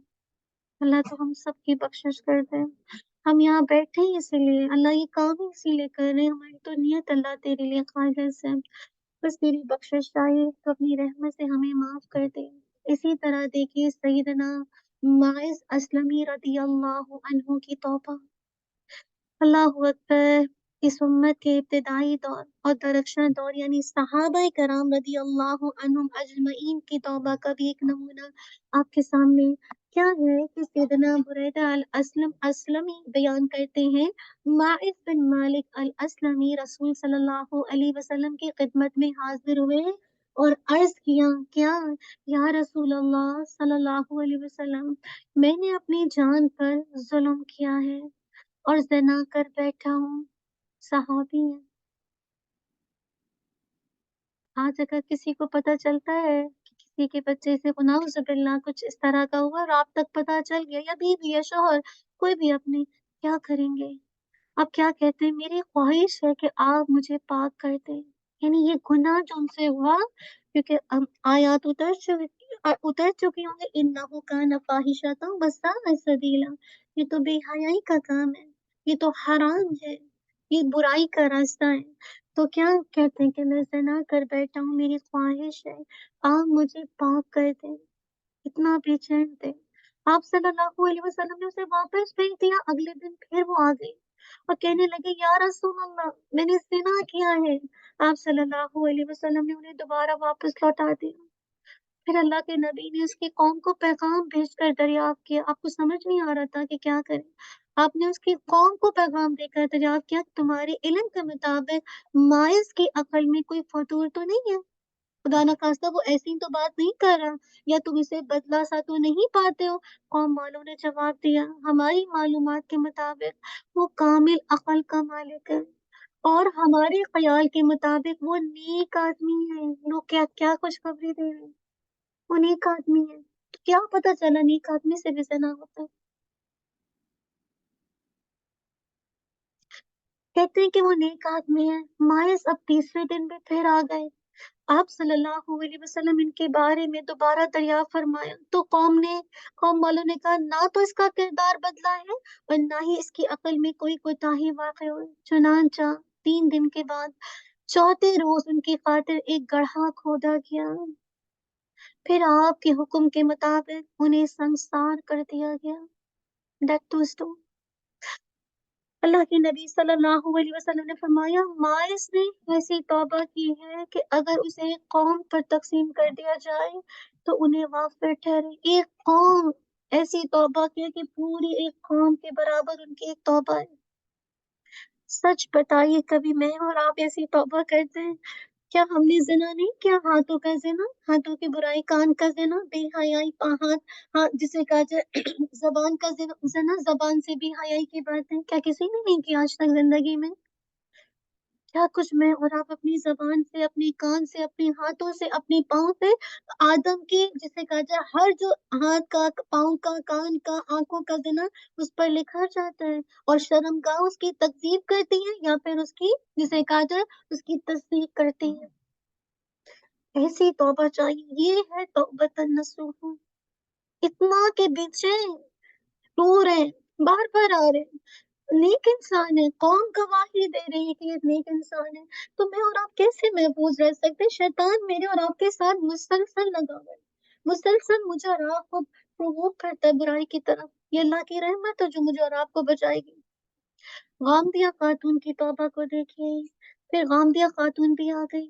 اللہ تو ہم سب کی بخشش کر دے۔ ہم یہاں بیٹھے ہی اسی لیے، اللہ یہ کام ہی اسی لیے کر رہے ہیں، ہماری تو نیت اللہ تیرے لیے خالص ہے، بس تیری بخشش چاہیے تو اپنی رحمت سے ہمیں معاف کر دے۔ اسی طرح دیکھیے سیدنا معاذ اسلمی رضی اللہ عنہ کی توبہ، اللہ اکبر۔ اس امت کے ابتدائی دور اور درخشاں دور یعنی صحابہ کرام رضی اللہ عنہم اجمعین کی توبہ کا بھی ایک نمونہ آپ کے سامنے کیا ہے کہ سیدنا بریدہ الاسلمی بیان کرتے ہیں، معاذ بن مالک الاسلمی رسول صلی اللہ علیہ وسلم کی خدمت میں حاضر ہوئے اور عرض کیا، کیا یا رسول اللہ صلی اللہ علیہ وسلم، میں نے اپنی جان پر ظلم کیا ہے اور زنا کر بیٹھا ہوں۔ صحابی ہیں۔ آج اگر کسی کو پتہ چلتا ہے کہ کسی کے بچے سے نعوذ باللہ کچھ اس طرح کا ہوا اور آپ تک پتہ چل گیا، یا بیوی یا شوہر کوئی بھی اپنے، کیا کریں گے؟ آپ کیا کہتے ہیں؟ میری خواہش ہے کہ آپ مجھے پاک کر دیں، یعنی یہ گناہ جو ان سے ہوا، کیونکہ آیات اتر چکی ہوں گے، انہو کان فاحشۃ وساء سبیلا، یہ تو بے حیائی کا کام ہے، یہ تو حرام ہے، یہ برائی کا راستہ ہے۔ تو کیا کہتے ہیں کہ میں زنا کر بیٹھا ہوں، میری خواہش ہے آپ مجھے پاک کر دیں، اتنا بے چین تھے آپ صلی اللہ علیہ وسلم نے اسے واپس بھیج دیا۔ اگلے دن پھر وہ آ گئی اور کہنے لگے یا رسول اللہ میں نے زنا کیا ہے۔ آپ صلی اللہ علیہ وسلم نے انہیں دوبارہ واپس لوٹا دیا۔ پھر اللہ کے نبی نے اس کی قوم کو پیغام بھیج کر دریافت کیا، آپ کو سمجھ نہیں آ رہا تھا کہ کیا کریں، آپ نے اس کی قوم کو پیغام دے کر دریافت کیا، تمہارے علم کے مطابق مائز کی عقل میں کوئی فطور تو نہیں ہے، خدا نخواستہ وہ ایسی تو بات نہیں کر رہا، یا تم اسے بدلا سا تو نہیں پاتے ہو؟ قوم والوں نے جواب دیا، ہماری معلومات کے مطابق وہ کامل عقل کا مالک ہے، اور ہمارے خیال کے مطابق وہ نیک آدمی ہے۔ لوگ کیا کیا خوشخبری دے رہے ہیں، وہ نیک آدمی ہے۔ تو کیا پتا چلا نیک آدمی سے بھی زنا ہوتا ہے؟ کہتے ہیں کہ وہ نیک آدمی ہے۔ مائز اب تیسرے دن بھی پھر آ گئے، آپ صلی اللہ علیہ وسلم ان کے بارے میں دوبارہ دریافت فرمایا تو قوم والوں نے کہا نہ تو اس کا کردار بدلا ہے اور نہ ہی اس کی عقل میں کوئی کوتاہی واقع ہوئی۔ چنانچہ 3 دن کے بعد چوتھے روز ان کی خاطر ایک گڑھا کھودا گیا، پھر آپ کے حکم کے مطابق انہیں سنسار کر دیا گیا، ڈیتھ ٹو اسٹون۔ اللہ کے نبی صلی اللہ علیہ وسلم نے فرمایا مائز نے ایسی توبہ کی ہے کہ اگر اسے ایک قوم پر تقسیم کر دیا جائے تو انہیں وافر ٹھہرے۔ ایک قوم ایسی توبہ کی کہ پوری ایک قوم کے برابر ان کی ایک توبہ ہے۔ سچ بتائیے کبھی میں اور آپ ایسی توبہ کرتے ہیں؟ کیا ہم نے زنا نہیں کیا؟ ہاتھوں کا زنا، ہاتھوں کی برائی، کان کا زنا، بے حیائی، ہاتھ جسے کہا جائے زبان کا زنا، زبان سے بے حیائی کی باتیں کیا کسی نے نہیں کی آج تک زندگی میں؟ کیا کچھ میں اور آپ اپنی زبان سے، اپنے کان سے، اپنے ہاتھوں سے، اپنے پاؤں سے، آدم کی جسے کہا جائے ہر جو ہاتھ کا، پاؤں کا، کان کا، آنکھوں کا زنا اس پر لکھا جاتا ہے، اور شرمگاہ اس کی تکذیب کرتی ہے یا پھر اس کی جسے کہا جائے اس کی تصدیق کرتی ہے۔ ایسی توبہ چاہیے، یہ ہے توبۃ النصوح۔ اتنا کہ بے چین رو رہے ہیں، بار بار آ رہے ہیں، نیک انسان ہے، قوم گواہی دے رہی ہے کہ یہ نیک انسان ہے، تو میں اور آپ کیسے محفوظ رہ سکتے؟ شیطان میرے اور آپ کے ساتھ مسلسل لگا ہوا ہے، مسلسل مجھے اور آپ کو پرووک کرتا ہے برائی کی طرف۔ یہ اللہ کی رحمت ہے جو مجھے اور آپ کو بچائے گی۔ غامدیہ خاتون کی توبہ کو دیکھیے، پھر غامدیہ خاتون بھی آ گئی،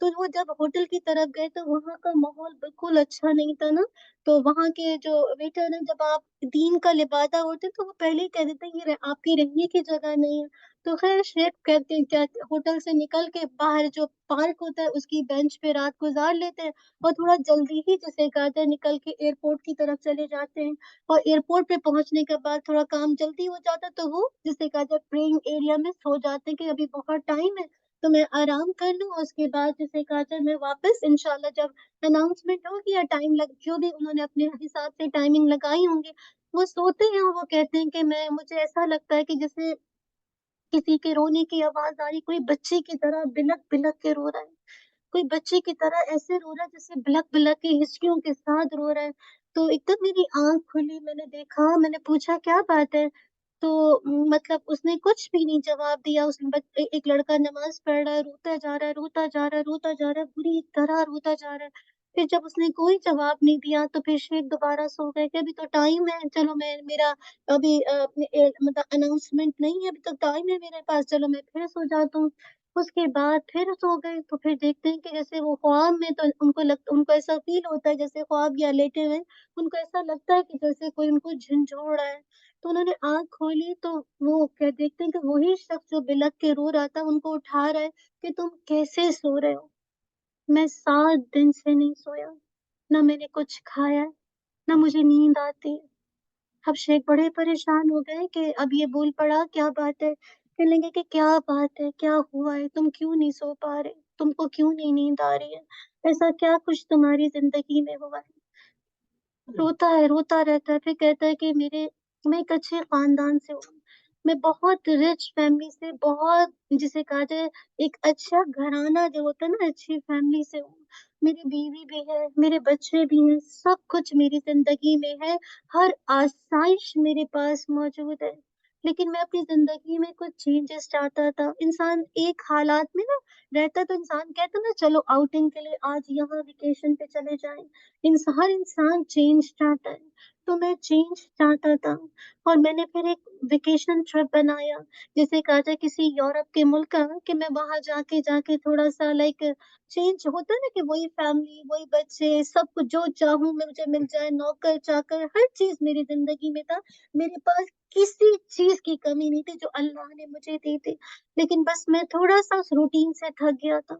تو وہ جب ہوٹل کی طرف گئے تو وہاں کا ماحول بالکل اچھا نہیں تھا نا، تو وہاں کے جو ویٹر ہیں، جب آپ دین کا لبادہ ہوتے تو وہ پہلے ہی کہہ دیتے ہیں یہ آپ کی رہنے کی جگہ نہیں ہے۔ تو خیر شیخ کہتے ہیں کیا ہوٹل سے نکل کے باہر جو پارک ہوتا ہے اس کی بینچ پہ رات گزار لیتے ہیں، اور تھوڑا جلدی ہی جیسے کہا جائے نکل کے ایئرپورٹ کی طرف چلے جاتے ہیں، اور ایئرپورٹ پہ پہنچنے کے بعد تھوڑا کام جلدی ہو جاتا ہے تو وہ جسے کہا جائے پریئنگ ایریا میں سو جاتے ہیں کہ ابھی بہت ٹائم ہے تو میں آرام کر لوں، اور اس کے بعد جسے کہا جائے میں واپس انشاءاللہ جب اناؤنسمنٹ ہوگی یا ٹائم لگ جو بھی انہوں نے اپنے حساب سے ٹائمنگ لگائی ہوں گی وہ سوتے ہیں، اور وہ کہتے ہیں کہ مجھے ایسا لگتا ہے کہ جیسے کسی کے رونے کی آواز آ رہی، کوئی بچے کی طرح بلک بلک کے رو رہا ہے، کوئی بچے کی طرح ایسے رو رہا ہے جیسے بلک بلک کے ہسکیوں کے ساتھ رو رہا ہے۔ تو ایک دم میری آنکھ کھلی، میں نے دیکھا، میں نے پوچھا کیا بات ہے؟ تو مطلب اس نے کچھ بھی نہیں جواب دیا، ایک لڑکا نماز پڑھ رہا ہے، روتا جا رہا ہے، روتا جا رہا ہے، روتا جا رہا ہے، بری طرح روتا جا رہا ہے۔ پھر جب اس نے کوئی جواب نہیں دیا تو پھر شیخ دوبارہ سو گئے کہ ابھی تو ٹائم ہے، چلو میں میرا ابھی مطلب اناؤنسمنٹ نہیں ہے، ابھی تو ٹائم ہے میرے پاس، چلو میں پھر سو جاتا ہوں۔ اس کے بعد پھر سو گئے، تو پھر دیکھتے ہیں کہ جیسے وہ خواب میں تو ان کو ایسا فیل ہوتا ہے جیسے خواب یا لیٹے ہوئے ان کو ایسا لگتا ہے کہ جیسے کوئی ان کو جھنجھوڑ رہا ہے۔ تو انہوں نے آنکھ کھولی تو وہ کیا دیکھتے ہیں کہ وہی شخص جو بلک کے رو رہا تھا ان کو اٹھا رہا ہے کہ تم کیسے سو رہے ہو؟ میں 7 دن سے نہیں سویا، نہ میں نے کچھ کھایا ہے، نہ مجھے نیند آتی ہے۔ اب شیخ بڑے پریشان ہو گئے کہ اب یہ بول پڑا کیا بات ہے؟ کہنے لگے کہ کیا بات ہے، کیا ہوا ہے، تم کیوں نہیں سو پا رہے، تم کو کیوں نہیں نیند آ رہی ہے، ایسا کیا کچھ تمہاری زندگی میں ہوا ہے؟ روتا رہتا ہے، پھر کہتا ہے کہ میں ایک اچھے خاندان سے ہوں، میں بہت رچ فیملی سے، بہت جسے کہا جائے ایک اچھا گھرانہ جو ہوتا ہے نا، اچھی فیملی سے ہوں، میری بیوی بھی ہے، میرے بچے بھی ہیں، سب کچھ میری زندگی میں ہے، ہر آسائش میرے پاس موجود ہے، لیکن میں اپنی زندگی میں کچھ چینجز چاہتا تھا۔ انسان ایک حالات میں نا رہتا تو انسان کہتا نا چلو آؤٹنگ کے لیے آج یہاں ویکیشن پہ چلے جائیں، ہر انسان چینج چاہتا ہے، تو میں چینج چاہتا تھا، اور میں نے پھر ایک ویکیشن ٹرپ بنایا جسے کہا جائے کسی یورپ کے ملک کا، کہ میں وہاں جا کے تھوڑا سا لائک چینج ہوتا ہے نا کہ وہی فیملی، وہی بچے، سب کچھ جو چاہوں میں مجھے مل جائے، نوکر چاکر ہر چیز میری زندگی میں تھا، میرے پاس کسی چیز کی کمی نہیں تھی جو اللہ نے مجھے دی تھی، لیکن بس میں تھوڑا سا اس روٹین سے تھک گیا تھا۔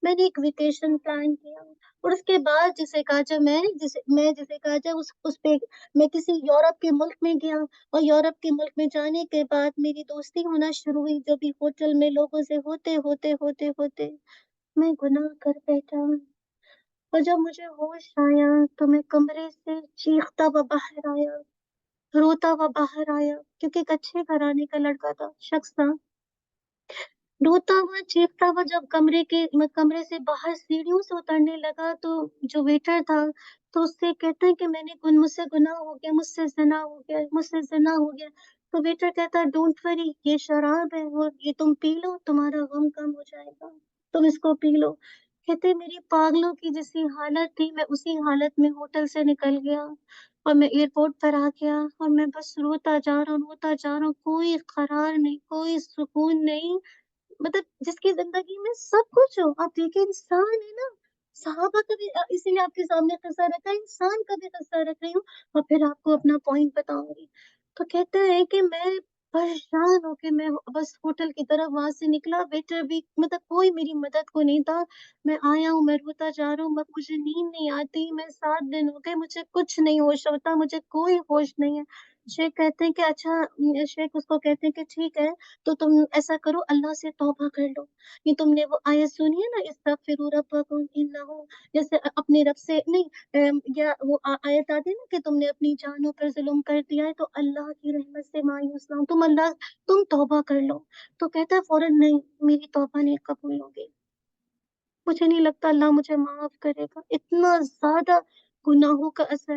میں نے ایک ویکیشن پلان کیا، اور اس کے بعد جسے کہا جائے میں جسے کہا جائے اس پہ میں کسی یورپ کے ملک میں گیا، اور یورپ کے ملک میں جانے کے بعد میری دوستی ہونا شروع ہوئی، جو بھی ہوٹل میں لوگوں سے ہوتے ہوتے ہوتے ہوتے میں گناہ کر بیٹھا، اور جب مجھے ہوش آیا تو میں کمرے سے چیختا ہوا باہر آیا، روتا ہوا باہر آیا، کیونکہ ایک اچھے گھرانے کا لڑکا تھا، شخص تھا، روتا ہوا چیختا ہوا جب کمرے سے باہر سیڑھیوں سے اترنے لگا تو جو ویٹر تھا تو اس سے کہتا ہے کہ مجھ سے گناہ ہو گیا، مجھ سے زنا ہو گیا، مجھ سے زنا ہو گیا۔ تو ویٹر کہتا ہے ڈونٹ وری، یہ شراب ہے اور یہ تم پی لو، تمہارا غم کم ہو جائے گا، تم اس کو پی لو۔ کہتے میری پاگلوں کی جیسی حالت تھی، میں اسی حالت میں ہوٹل سے نکل گیا، اور میں ایئرپورٹ پر آ گیا، اور میں بس روتا جا رہا ہوں، روتا جا رہا ہوں، کوئی قرار نہیں، کوئی سکون نہیں، مطلب جس کی زندگی میں سب کچھ ہو، آپ دیکھیں انسان ہے نا، صحابہ کا بھی اسی لیے آپ کے سامنے قصہ رکھا ہے، انسان کا بھی قصہ رکھ رہی ہوں، اور پھر آپ کو اپنا پوائنٹ بتاؤں گی۔ تو کہتا ہے کہ میں پریشان ہو کے میں بس ہوٹل کی طرف وہاں سے نکلا، ویٹر بھی مطلب کوئی میری مدد کو نہیں تھا، میں آیا ہوں، میں روتا جا رہا ہوں، مجھے نیند نہیں آتی، میں 7 دن ہو گئے، مجھے کچھ نہیں ہوش ہوتا، مجھے کوئی ہوش نہیں ہے۔ شیخ کہتے ہیں کہ اچھا، شیخ اس کو کہتے ہیں کہ ٹھیک ہے تو تم ایسا کرو، اللہ سے توبہ کر لو، یہ تم نے وہ آیت سنی ہے نا، استغفروا ربکم انہ، جیسے اپنے رب سے نہیں یا وہ آیت آتی ہے نا کہ تم نے اپنی جانوں پر ظلم کر دیا ہے تو اللہ کی رحمت سے مایوس نہ ہو، تم توبہ کر لو۔ تو کہتا ہے فوراً نہیں، میری توبہ نہیں قبول ہوگی، مجھے نہیں لگتا اللہ مجھے معاف کرے گا، اتنا زیادہ گناہوں کا اثر۔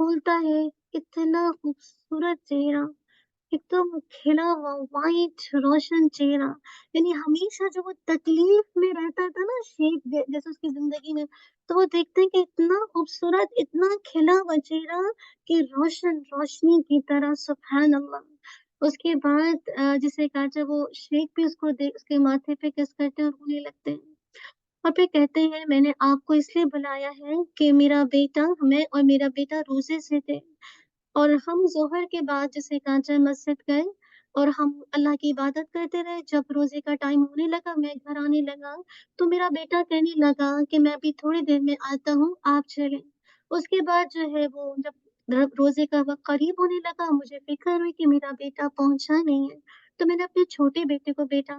کھولتا ہے، اتنا خوبصورت چہرہ، ایک دم کھلا ہوا وائٹ روشن چہرہ، یعنی ہمیشہ جو وہ تکلیف میں رہتا تھا نا شیخ جیسے اس کی زندگی میں، تو وہ دیکھتے ہیں کہ اتنا خوبصورت اتنا کھلا ہوا چہرہ کہ روشن روشنی کی طرح، سبحان اللہ۔ اس کے بعد جسے کہا جائے وہ شیخ بھی اس کو اس کے ماتھے پہ کس کرتے ہیں اور رونے لگتے ہیں، اور پھر کہتے ہیں میں نے آپ کو اس لیے بلایا ہے کہ میرا بیٹا، میں اور میرا بیٹا روزے سے تھے، اور ہم ظہر کے بعد جیسے کانچا مسجد گئے اور ہم اللہ کی عبادت کرتے رہے، جب روزے کا ٹائم ہونے لگا میں گھر آنے لگا تو میرا بیٹا کہنے لگا کہ میں ابھی تھوڑی دیر میں آتا ہوں، آپ چلیں۔ اس کے بعد جو ہے وہ جب روزے کا وقت قریب ہونے لگا مجھے فکر ہوئی کہ میرا بیٹا پہنچا نہیں ہے، تو میں نے اپنے چھوٹے بیٹے کو بیٹا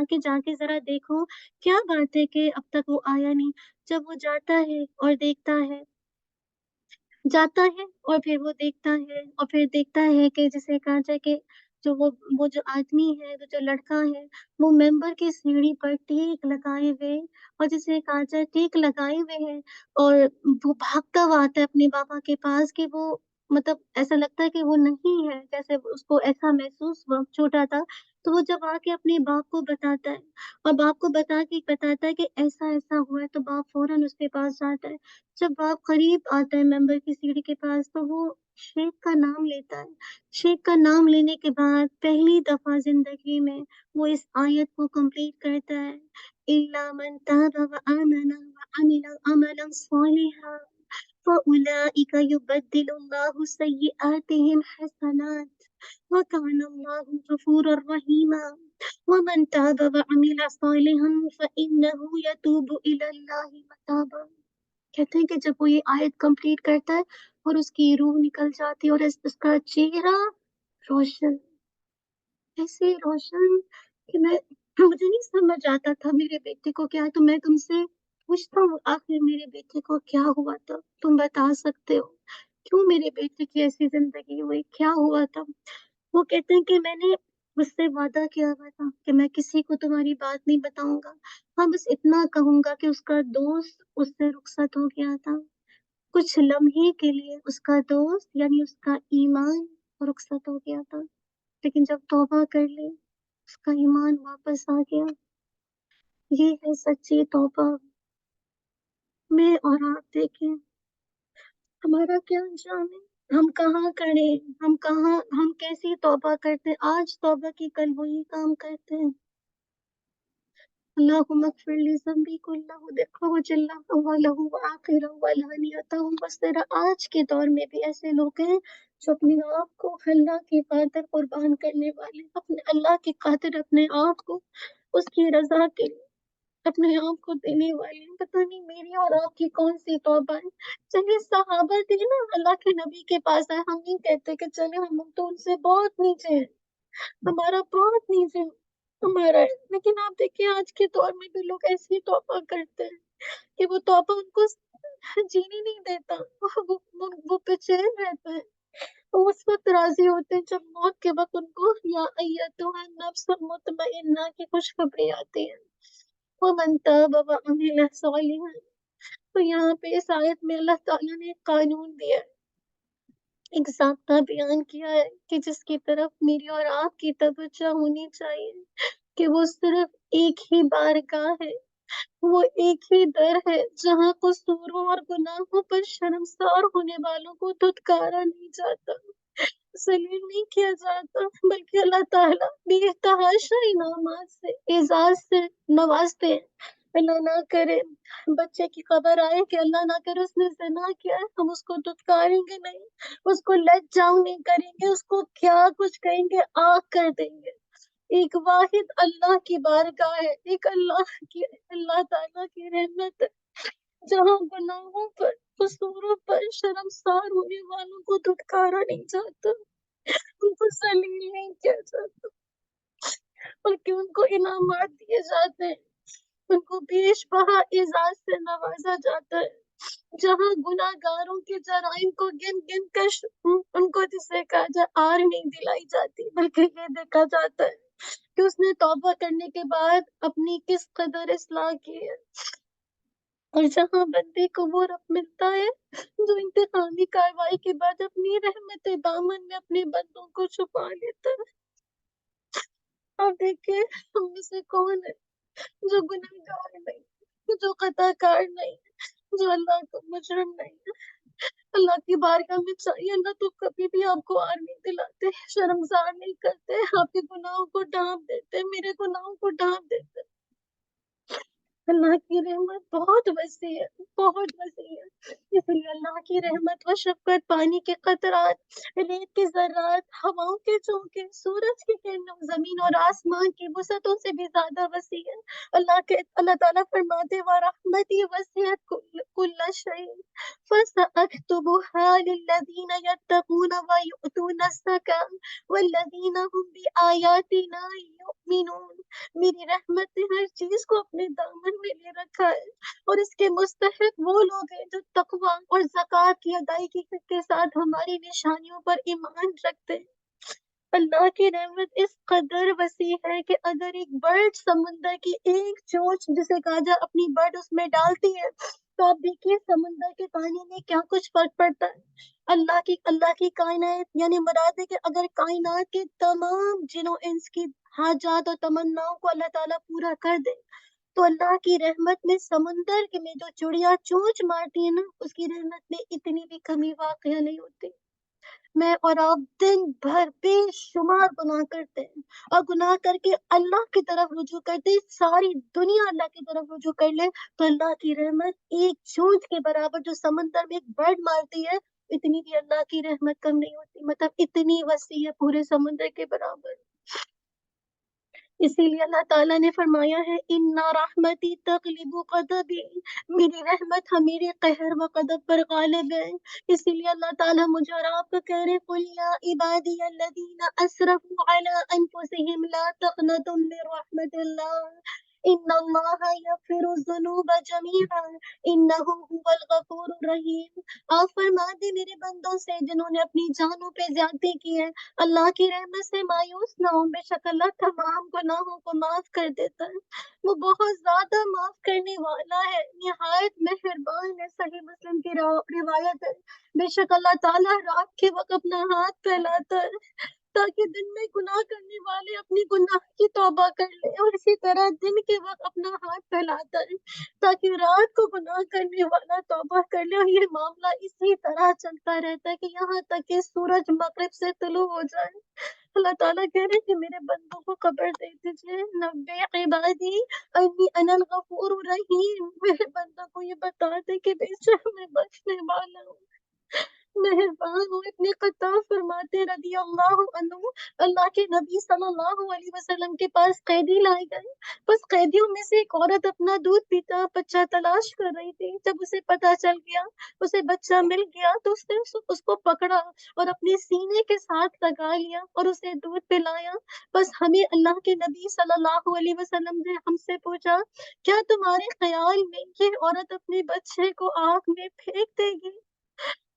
کے جا کے ذرا دیکھو کیا بات ہے کہ اب تک وہ آیا نہیں۔ جب وہ جاتا ہے اور دیکھتا ہے، جاتا ہے اور پھر وہ دیکھتا ہے اور پھر دیکھتا ہے کہ جسے کہا جائے کہ وہ جو آدمی ہے، وہ جو لڑکا ہے، وہ ممبر کی سیڑھی پر ٹیک لگائے ہوئے، اور جسے کہا جائے ٹیک لگائے ہوئے ہے، اور وہ بھاگتا ہوا آتا ہے اپنے بابا کے پاس کہ وہ مطلب ایسا لگتا ہے کہ وہ نہیں ہے، جیسے اس کو ایسا محسوس ہوا چھوٹا تھا، تو وہ جب آ کے اپنے باپ کو بتاتا ہے اور باپ کو بتاتا ہے کہ ایسا ایسا ہوا ہے، تو باپ فوراً اس کے پاس جاتا ہے۔ جب باپ قریب آتا ہے ممبر کی سیڑھی کے پاس تو وہ شیخ کا نام لیتا ہے۔ شیخ کا نام لینے کے بعد پہلی دفعہ زندگی میں وہ اس آیت کو کمپلیٹ کرتا ہے، إِلَّا مَن تَابَ وَآمَنَ وَعَمِلَ عَمَلًا صَالِحًا فَأُولَٰئِكَ يُبَدِّلُ اللَّهُ سَيِّئَاتِهِمْ حَسَنَاتٍ وَكَانَ اللَّهُ غَفُورًا رَّحِيمًا وَمَن تَابَ وَعَمِلَ صَالِحًا فَإِنَّهُ يَتُوبُ إِلَى اللَّهِ مَتَابًا۔ کہتے ہیں کہ جب وہ یہ آیت کمپلیٹ کرتا ہے اور اس کی روح نکل جاتی ہے اور اس کا چہرہ روشن، ایسے روشن کہ مجھے نہیں سمجھ آتا تھا میرے بیٹے کو کیا ہے، تو میں تم سے پوچھتا ہوں آخر میرے بیٹے کو کیا ہوا تھا، تم بتا سکتے ہو کیوں میرے بیٹے کی ایسی زندگی ہوئی، کیا ہوا تھا؟ وہ کہتے ہیں کہ میں نے اس سے وعدہ کیا ہوا تھا کہ میں کسی کو تمہاری بات نہیں بتاؤں گا، ہاں بس اتنا کہوں گا کہ اس کا دوست اس سے رخصت ہو گیا تھا، کچھ لمحے کے لیے اس کا دوست یعنی اس کا ایمان رخصت ہو گیا تھا، لیکن جب توبہ کر لی اس کا ایمان واپس آ گیا۔ یہ ہے سچی توبہ۔ میں اور آپ دیکھیں ہمارا کیا انجام ہے، ہم کہاں کریں، ہم کیسی توبہ کرتے، آج توبہ کی کل وہی کام کرتے ہیں۔ اللہم اغفر لی ذنبی کلہ دقہ وجلہ اولہ وآخرہ وعلانیتہ۔ بس ذرا آج کے دور میں بھی ایسے لوگ ہیں جو اپنے آپ کو اللہ کی خاطر قربان کرنے والے، اپنے اللہ کی خاطر اپنے آپ کو اس کی رضا کے لیے اپنے آپ کو دینے والے ہیں۔ پتہ نہیں میری اور آپ کی کون سی توبہ ہے۔ چلیے صحابہ تھے نا، اللہ کے نبی کے پاس آئے، ہم نہیں کہتے کہ چلے ہم تو ان سے بہت نیچے ہیں، ہمارا بہت نیچے ہمارا ہے، لیکن آپ دیکھیں آج کے دور میں بھی لوگ ایسی توبہ کرتے ہیں کہ وہ توبہ ان کو جینے نہیں دیتا، وہ بے چین رہتا ہے، وہ اس وقت راضی ہوتے ہیں جب موت کے وقت ان کو یا ایتھا النفس المطمئنہ کی خوشخبری آتی ہے۔ وَمَن تَابَ وَعَمِلَ صَالِحًا۔ تو یہاں پہ اس آیت میں اللہ تعالیٰ نے ایک قانون دیا ہے، ایک ضابطہ بیان کیا ہے کہ جس کی طرف میری اور آپ کی توجہ ہونی چاہیے کہ وہ صرف ایک ہی بارگاہ ہے، وہ ایک ہی در ہے جہاں قصوروں اور گناہوں پر شرمسار ہونے والوں کو دھتکارا نہیں جاتا، ذلیل نہیں کیا جاتا، بلکہ اللہ تعالیٰ بے تحاشا انعامات سے اعزاز سے نوازتے ہیں۔ اللہ نہ کرے بچے کی خبر آئے کہ اللہ نہ کرے اس نے زنا کیا ہے، ہم اس کو دھتکاریں گے نہیں، اس کو لیٹ ڈاؤن نہیں کریں گے، اس کو کیا کچھ کہیں گے، آگ کر دیں گے۔ ایک واحد اللہ کی بارگاہ ہے، ایک اللہ تعالیٰ کی رحمت ہے جہاں گناہوں پر قصوروں پر شرمسار ہونے والوں کو دھتکارا نہیں جاتا، ان کو ذلیل نہیں کیا جاتا، بلکہ ان کو انعامات دیے جاتے ہیں، ان کو بیش بہا اعزاز سے نوازا جاتا ہے، جہاں گناہ گاروں کے جرائم کو گن گن کر ان کو جسے کہا جائے آر نہیں دلائی جاتی، بلکہ یہ دیکھا جاتا ہے کہ اس نے توبہ کرنے کے بعد اپنی کس قدر اصلاح کی ہے۔ اور جہاں بندے کو وہ رب ملتا ہے جو انتقامی کاروائی کے بعد اپنی رحمت دامن میں اپنے بندوں کو چھپا لیتا ہے۔ اب دیکھیں ہم میں سے کون ہے جو گنہگار نہیں، جو خطا کار نہیں، جو اللہ کو مجرم نہیں ہے۔ اللہ کی بارگاہ میں چاہیے اللہ تو کبھی بھی آپ کو آر نہیں دلاتے، شرمسار نہیں کرتے، آپ کے گناہوں کو ڈھانپ دیتے، میرے گناہوں کو ڈھانپ دیتے۔ اللہ کی رحمت بہت وسیع ہے، بہت وسیع ہے، اس لیے اللہ کی رحمت و شفقت، پانی کے قطرات، ریت کے ذرات، ہواؤں کے جھونکے، سورج کی کرنوں، زمین اور آسمان کی وسعتوں سے بھی زیادہ وسیع ہے۔ اللہ تعالیٰ فرماتے وَرَحْمَتِي وَسِعَتْ كُلَّ شَيْءٍ فَسَأَكْتُبُهَا لِلَّذِينَ يَتَّقُونَ وَيُؤْتُونَ الزَّكَاةَ وَالَّذِينَ هُمْ بِآيَاتِنَا يُؤْمِنُونَ۔ میری رحمت نے ہر چیز کو اپنے دامن میں لے رکھا ہے، اور اس کے مستحق وہ لوگ ہیں جو تقوی اور زکوٰۃ کی ادائیگی کے ساتھ ہماری نشانیوں پر ایمان رکھتے ہیں۔ اللہ کی رحمت اس قدر وسیع ہے کہ اگر ایک برڈ سمندر کی ایک چونچ جسے کہا جائے اپنی برڈ اس میں ڈالتی ہے تو آپ دیکھیے سمندر کے پانی میں کیا کچھ فرق پڑتا ہے۔ اللہ کی کائنات یعنی مراد ہے کہ اگر کائنات کے تمام جنوں انس کی حاجات اور تمناؤں کو اللہ تعالیٰ پورا کر دے تو اللہ کی رحمت میں سمندر کے میں جو چڑیا چونچ مارتی ہے نا اس کی رحمت میں اتنی بھی کمی واقع نہیں ہوتی۔ میں اور آپ دن بھر بے شمار گناہ کرتے ہیں، اور گناہ کر کے اللہ کی طرف رجوع کرتے ہیں، ساری دنیا اللہ کی طرف رجوع کر لے تو اللہ کی رحمت ایک چونچ کے برابر جو سمندر میں ایک برڈ مارتی ہے اتنی بھی اللہ کی رحمت کم نہیں ہوتی، مطلب اتنی وسیع ہے پورے سمندر کے برابر۔ اسی لیے اللہ تعالیٰ نے فرمایا ہے اِنَّ رَحْمَتِي تَغْلِبُ غَضَبِي، میری رحمت میرے قہر و غضب پر غالب ہے۔ اسی لیے اللہ تعالیٰ مجھے اور آپ کو کہہ رہے قُلْ يَا عِبَادِيَ الَّذِينَ أَسْرَفُوا عَلَىٰ أَنفُسِهِمْ لَا تَقْنَطُوا مِن رَحْمَةِ اللَّهِ إِنَّ اللَّهَ يَغْفِرُ الذُّنُوبَ جَمِيعًا إِنَّهُ هُوَ الْغَفُورُ الرَّحِيمُ۔ آپ فرما دیں میرے بندوں سے جنہوں نے اپنی جانوں پہ زیادتی کی ہے اللہ کی رحمت سے مایوس نہ ہو، بے شک اللہ تمام گناہوں کو معاف کر دیتا ہے، وہ بہت زیادہ معاف کرنے والا ہے، نہایت مہربان ہے۔ صحیح مسلم کی روایت ہے، بے شک اللہ تعالیٰ رات کے وقت اپنا ہاتھ پھیلاتا ہے تاکہ دن میں گناہ کرنے والے اپنی گناہ کی توبہ کر لیں، اور اسی طرح دن کے وقت اپنا ہاتھ پھیلاتا ہے تاکہ رات کو گناہ کرنے والا توبہ کر لے، اور یہ معاملہ اسی طرح چلتا رہتا ہے کہ یہاں تک کہ سورج مغرب سے طلوع ہو جائے۔ اللہ تعالیٰ کہہ رہے ہیں کہ میرے بندوں کو خبر دے دیجیے نبی عبادی انی انا الغفور الرحیم، میرے بندوں کو یہ بتا دے کہ بے شک میں بخشنے والا ہوں، مہربان ہوں۔ ابن خطاب فرماتے رضی اللہ عنہ اللہ کے نبی صلی اللہ علیہ وسلم کے پاس قیدی لائے گئے، بس قیدیوں میں سے ایک عورت اپنا دودھ پیتا بچہ تلاش کر رہی تھی، جب اسے پتا چل گیا اسے بچہ مل گیا تو اس نے اس کو پکڑا اور اپنے سینے کے ساتھ لگا لیا اور اسے دودھ پلایا۔ بس ہمیں اللہ کے نبی صلی اللہ علیہ وسلم نے ہم سے پوچھا کیا تمہارے خیال میں یہ عورت اپنے بچے کو آگ میں پھینک دے گی؟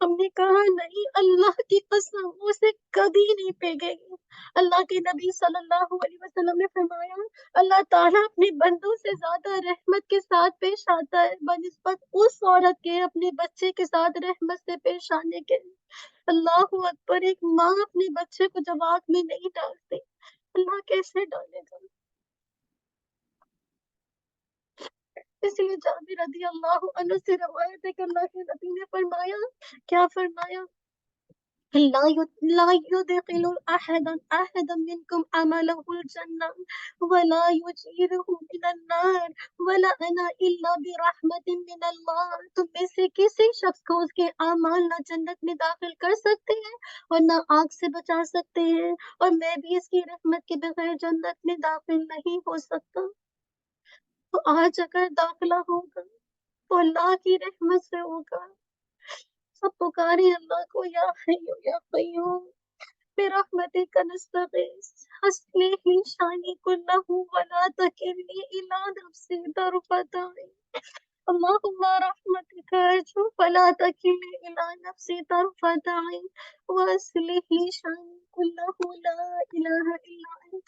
ہم نے کہا نہیں، اللہ کی قسم وہ اسے کبھی نہیں پھینکے گی۔ اللہ کے نبی صلی اللہ علیہ وسلم نے فرمایا اللہ تعالیٰ اپنے بندوں سے زیادہ رحمت کے ساتھ پیش آتا ہے بنسبت اس عورت کے اپنے بچے کے ساتھ رحمت سے پیش آنے کے۔ اللہ اکبر، ایک ماں اپنے بچے کو جب آگ میں نہیں ڈالتی اللہ کیسے ڈالے گا؟ اس لیے جابر رضی اللہ عنہ سے روایت ہے کہ اللہ کے نبی نے فرمایا، کیا فرمایا، لا يدخل أحدا منكم عمله الجنة ولا يجيره من النار ولا أنا إلا برحمة من الله۔ تم میں سے کسی شخص کو اس کے اعمال نہ جنت میں داخل کر سکتے ہیں اور نہ آگ سے بچا سکتے ہیں، اور میں بھی اس کی رحمت کے بغیر جنت میں داخل نہیں ہو سکتا۔ تو آج اگر داخلہ ہوگا تو اللہ کی رحمت سے ہوگا۔ سب پکارے اللہ کو یا حی یا قیوم برحمتک نستغیث اصلح لی شانی کلہ ولا تکلنی الی نفسی طرفۃ عین اللہم رحمتک ارجو فلا تکلنی الی نفسی طرفۃ عین واصلح لی شانی کلہ لا الہ الا انت۔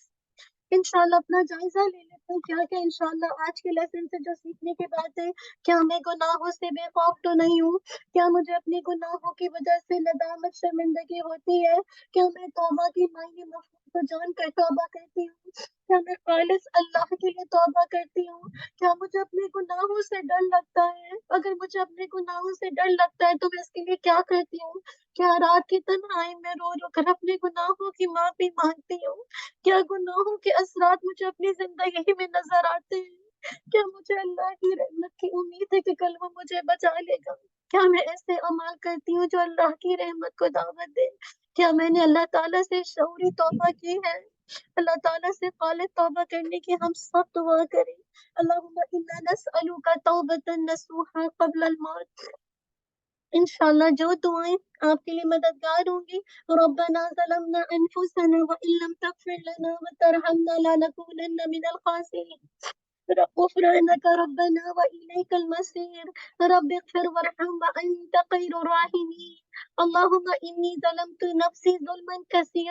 انشاءاللہ اپنا جائزہ لے لیں۔ تو کیا کیا انشاءاللہ آج کے لیسن سے جو سیکھنے کی بات ہے، کیا میں گناہوں سے بے خوف تو نہیں ہوں؟ کیا مجھے اپنے گناہوں کی وجہ سے ندامت شرمندگی ہوتی ہے؟ کیا میں توبہ کی معنی مفہوم کو جان کر توبہ کرتی ہوں؟ کیا میں خالص اللہ کے لیے توبہ کرتی ہوں؟ کیا مجھے اپنے گناہوں سے ڈر لگتا ہے؟ اگر مجھے اپنے گناہوں سے ڈر لگتا ہے تو میں اس کے لیے کیا کرتی ہوں؟ کیا رات کی تنہائی میں رو رو کر اپنے گناہوں کی معافی مانگتی ہوں؟ کیا گناہوں کے اثرات مجھے اپنی زندگی میں نظر آتے ہیں؟ کیا مجھے اللہ کی رحمت کی امید ہے کہ کل وہ مجھے بچا لے گا؟ کیا میں ایسے اعمال کرتی ہوں جو اللہ کی رحمت کو دعوت دے؟ کیا میں نے اللہ تعالیٰ سے شعوری توبہ کی ہے؟ اللہ تعالیٰ سے خالص توبہ کرنے کی ہم سب دعا کریں. اللہم انا نسألک توبة نصوحا قبل الموت. انشاءاللہ جو دعائیں آپ کے لیے مددگار ہوں گی. ربنا ظلمنا انفسنا وان لم تغفر لنا وترحمنا لنكونن من الخاسرين. غفرانك ربنا وإليك المصير. رب اغفر وارحم وأنت خير الراحمين. اللهم إني ظلمت نفسي ظلما كثيرا